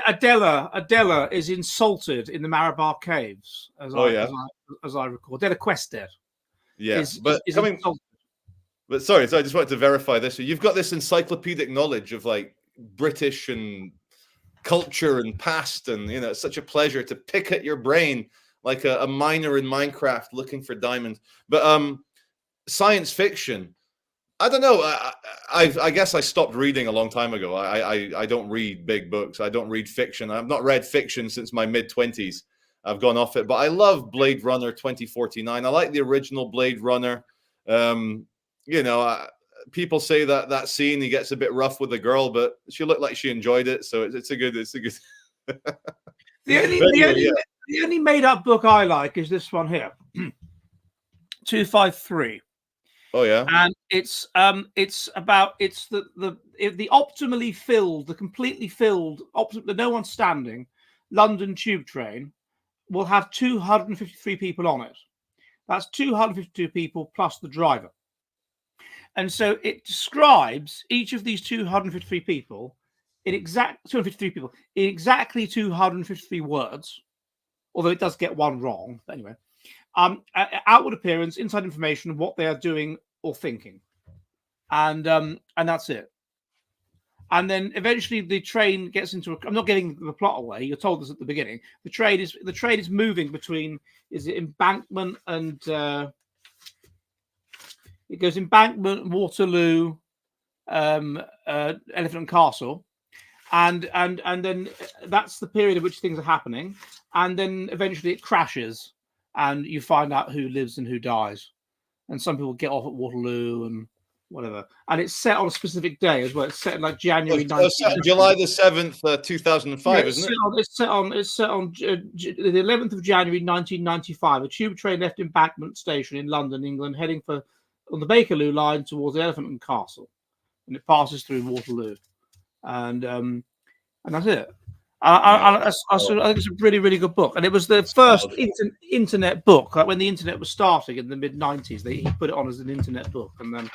Adela is insulted in the Marabar caves, as I recall. Adela Quester. Yes, but sorry, so I just wanted to verify this. So you've got this encyclopedic knowledge of like British and culture and past, and it's such a pleasure to pick at your brain like a miner in Minecraft looking for diamonds. But science fiction, I don't know. I guess I stopped reading a long time ago. I don't read big books. I don't read fiction. I've not read fiction since my mid-20s. I've gone off it, but I love Blade Runner 2049. I like the original Blade Runner. People say that scene, he gets a bit rough with the girl, but she looked like she enjoyed it, so it's a good. The only made up book I like is this one here, 253. Oh yeah, and it's the optimally filled, the completely filled, no one's standing London tube train will have 253 people on it. That's 252 people plus the driver. And so it describes each of these 253 people in exactly 253 words, although it does get one wrong. But anyway, outward appearance, inside information, what they are doing or thinking, and that's it. And then eventually the train gets into I'm not getting the plot away. You're told this at the beginning. The train is moving between, is it Embankment and it goes Embankment, Waterloo, Elephant and Castle, and then that's the period in which things are happening, and then eventually it crashes, and you find out who lives and who dies, and some people get off at Waterloo and whatever, and it's set on a specific day as well. It's set in like January. July the 7th, 2005, isn't it? It's set on the 11th of January 1995. A tube train left Embankment Station in London, England, heading on the Bakerloo line towards the Elephant and Castle, and it passes through Waterloo, and that's it. I think it's a really, really good book, and it was the first internet book. Like when the internet was starting in the mid-90s, he put it on as an internet book, and then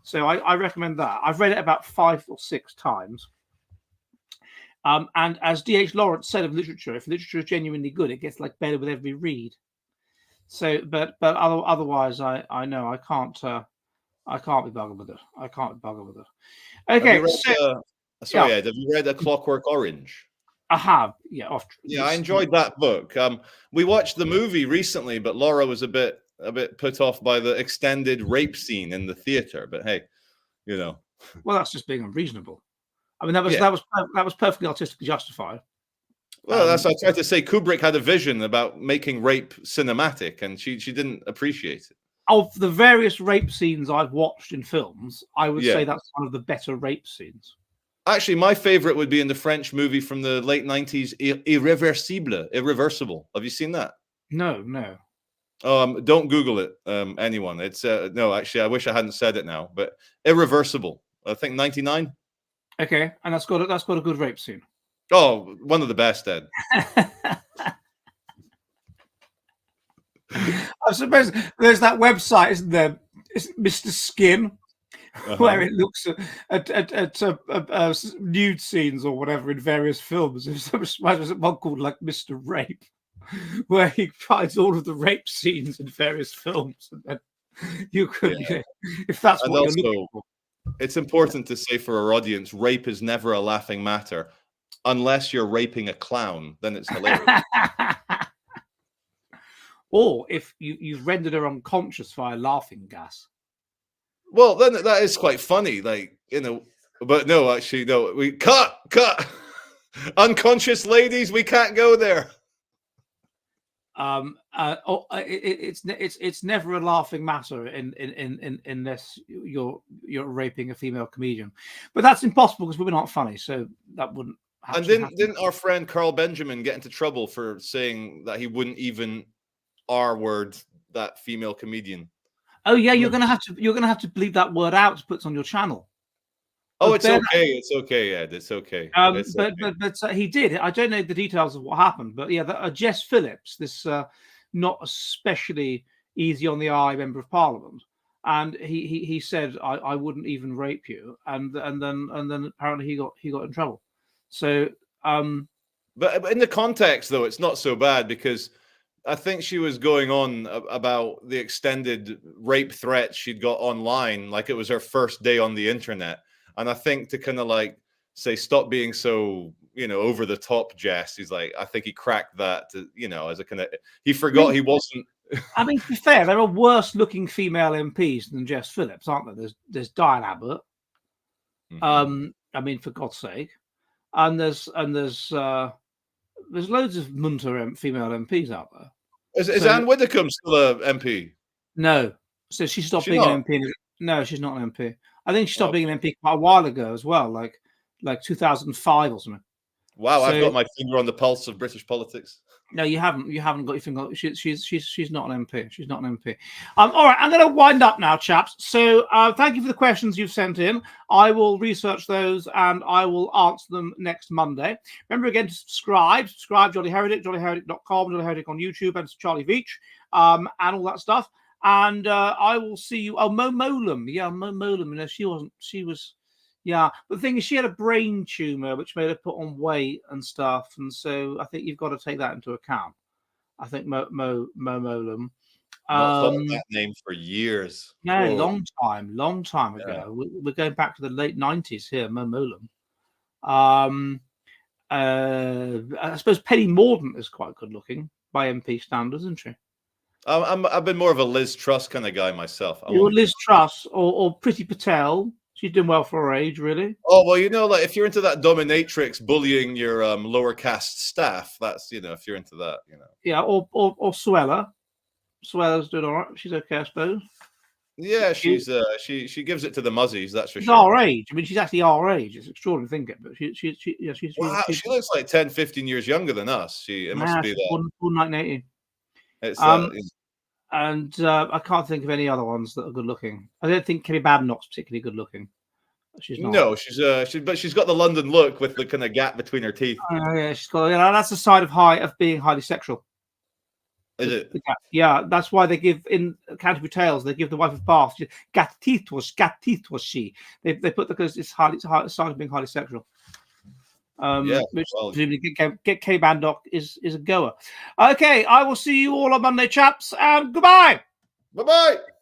so I recommend that. I've read it about 5 or 6 times, and as D.H. Lawrence said of literature, if literature is genuinely good, it gets like better with every read. So, but otherwise, I know I can't be buggered with it. I can't be buggered with it. Okay, Ed, have you read A Clockwork Orange? I have, yeah. I enjoyed that book. We watched the movie recently, but Laura was a bit put off by the extended rape scene in the theater. But hey, well, that's just being unreasonable. I mean, that was perfectly artistically justified. Well, that's I tried to say. Kubrick had a vision about making rape cinematic, and she didn't appreciate it. Of the various rape scenes I've watched in films, I would Yeah. say that's one of the better rape scenes. Actually, my favorite would be in the French movie from the late 90s, Irreversible. Have you seen that? No. Don't Google it, anyone. It's no, actually, I wish I hadn't said it now, but Irreversible. I think 99. Okay, and that's got a good rape scene. Oh, one of the best, Ed. I suppose there's that website, isn't there? It's Mr. Skin, where it looks at nude scenes or whatever in various films. There's one called like Mr. Rape, where he finds all of the rape scenes in various films, and then you could, if that's And what also, you're looking for. it's important to say for our audience, rape is never a laughing matter, unless you're raping a clown. Then it's hilarious. Or if you've rendered her unconscious via laughing gas. Well, then that is quite funny, like, but no, actually, no. We cut. Unconscious ladies, we can't go there. It's never a laughing matter unless you're raping a female comedian, but that's impossible because women aren't funny, so that wouldn't. And didn't our friend Carl Benjamin get into trouble for saying that he wouldn't even R-word that female comedian? Oh yeah, you're gonna have to bleep that word out to put on your channel. Oh, it's okay. It's okay, Ed. It's okay. But he did. I don't know the details of what happened, but yeah, Jess Phillips, this not especially easy on the eye member of Parliament, and he said I wouldn't even rape you, and then apparently he got in trouble. So, but in the context though, it's not so bad because I think she was going on about the extended rape threats she'd got online, like it was her first day on the internet. And I think to kind of like say, stop being so, over the top, Jess. He's like, I think he cracked that, as a kind of, he forgot he wasn't. I mean, to be fair, there are worse looking female MPs than Jess Phillips, aren't there? There's Diane Abbott. Mm-hmm. I mean, for God's sake, and there's loads of munter female MPs out there. Is Anne Widdecombe still a MP? No, so she stopped being an MP. No, she's not an MP. I think she stopped being an MP quite a while ago as well, like 2005 or something. Wow, I've got my finger on the pulse of British politics. No, you haven't. You haven't got your finger. She's not an MP. She's not an MP. All right, I'm going to wind up now, chaps. So thank you for the questions you've sent in. I will research those and I will answer them next Monday. Remember again to subscribe, Jolly Heretic, jollyheretic.com, Jolly Heretic on YouTube, and Charlie Veach, and all that stuff. And I will see you. Oh, Mo Molam. Yeah, Mo Molam. She was. Yeah. But the thing is, she had a brain tumor, which made her put on weight and stuff. And so I think you've got to take that into account. I think Mo Molam. Not thought of that name for years. No, long time ago. Yeah. We're going back to the late 90s here, Mo Molam. I suppose Penny Mordaunt is quite good looking by MP standards, isn't she? I've been more of a Liz Truss kind of guy myself. You're Liz Truss or Priti Patel. She's doing well for her age, really. Oh well, like if you're into that dominatrix bullying your lower caste staff, that's if you're into that, Yeah, or Suella. Suella's doing all right. She's okay, I suppose. Yeah, she's she gives it to the muzzies. That's for she's sure. Our age. I mean, she's actually our age. It's extraordinary thinking, but she's wow. She looks like 10, 15 years younger than us. It must be that. Born 1980. It's and I can't think of any other ones that are good looking. I don't think Kelly Badenoch's particularly good looking. She's not. No, but she's got the London look with the kind of gap between her teeth. Yeah, she's got. That's a side of being highly sexual. Is it? Yeah, that's why they give in Canterbury Tales. They give the wife of Bath. Gat teeth was she. They put because it's a sign of being highly sexual. Which presumably get K Bandock is a goer. Okay, I will see you all on Monday, chaps, and goodbye. Bye-bye.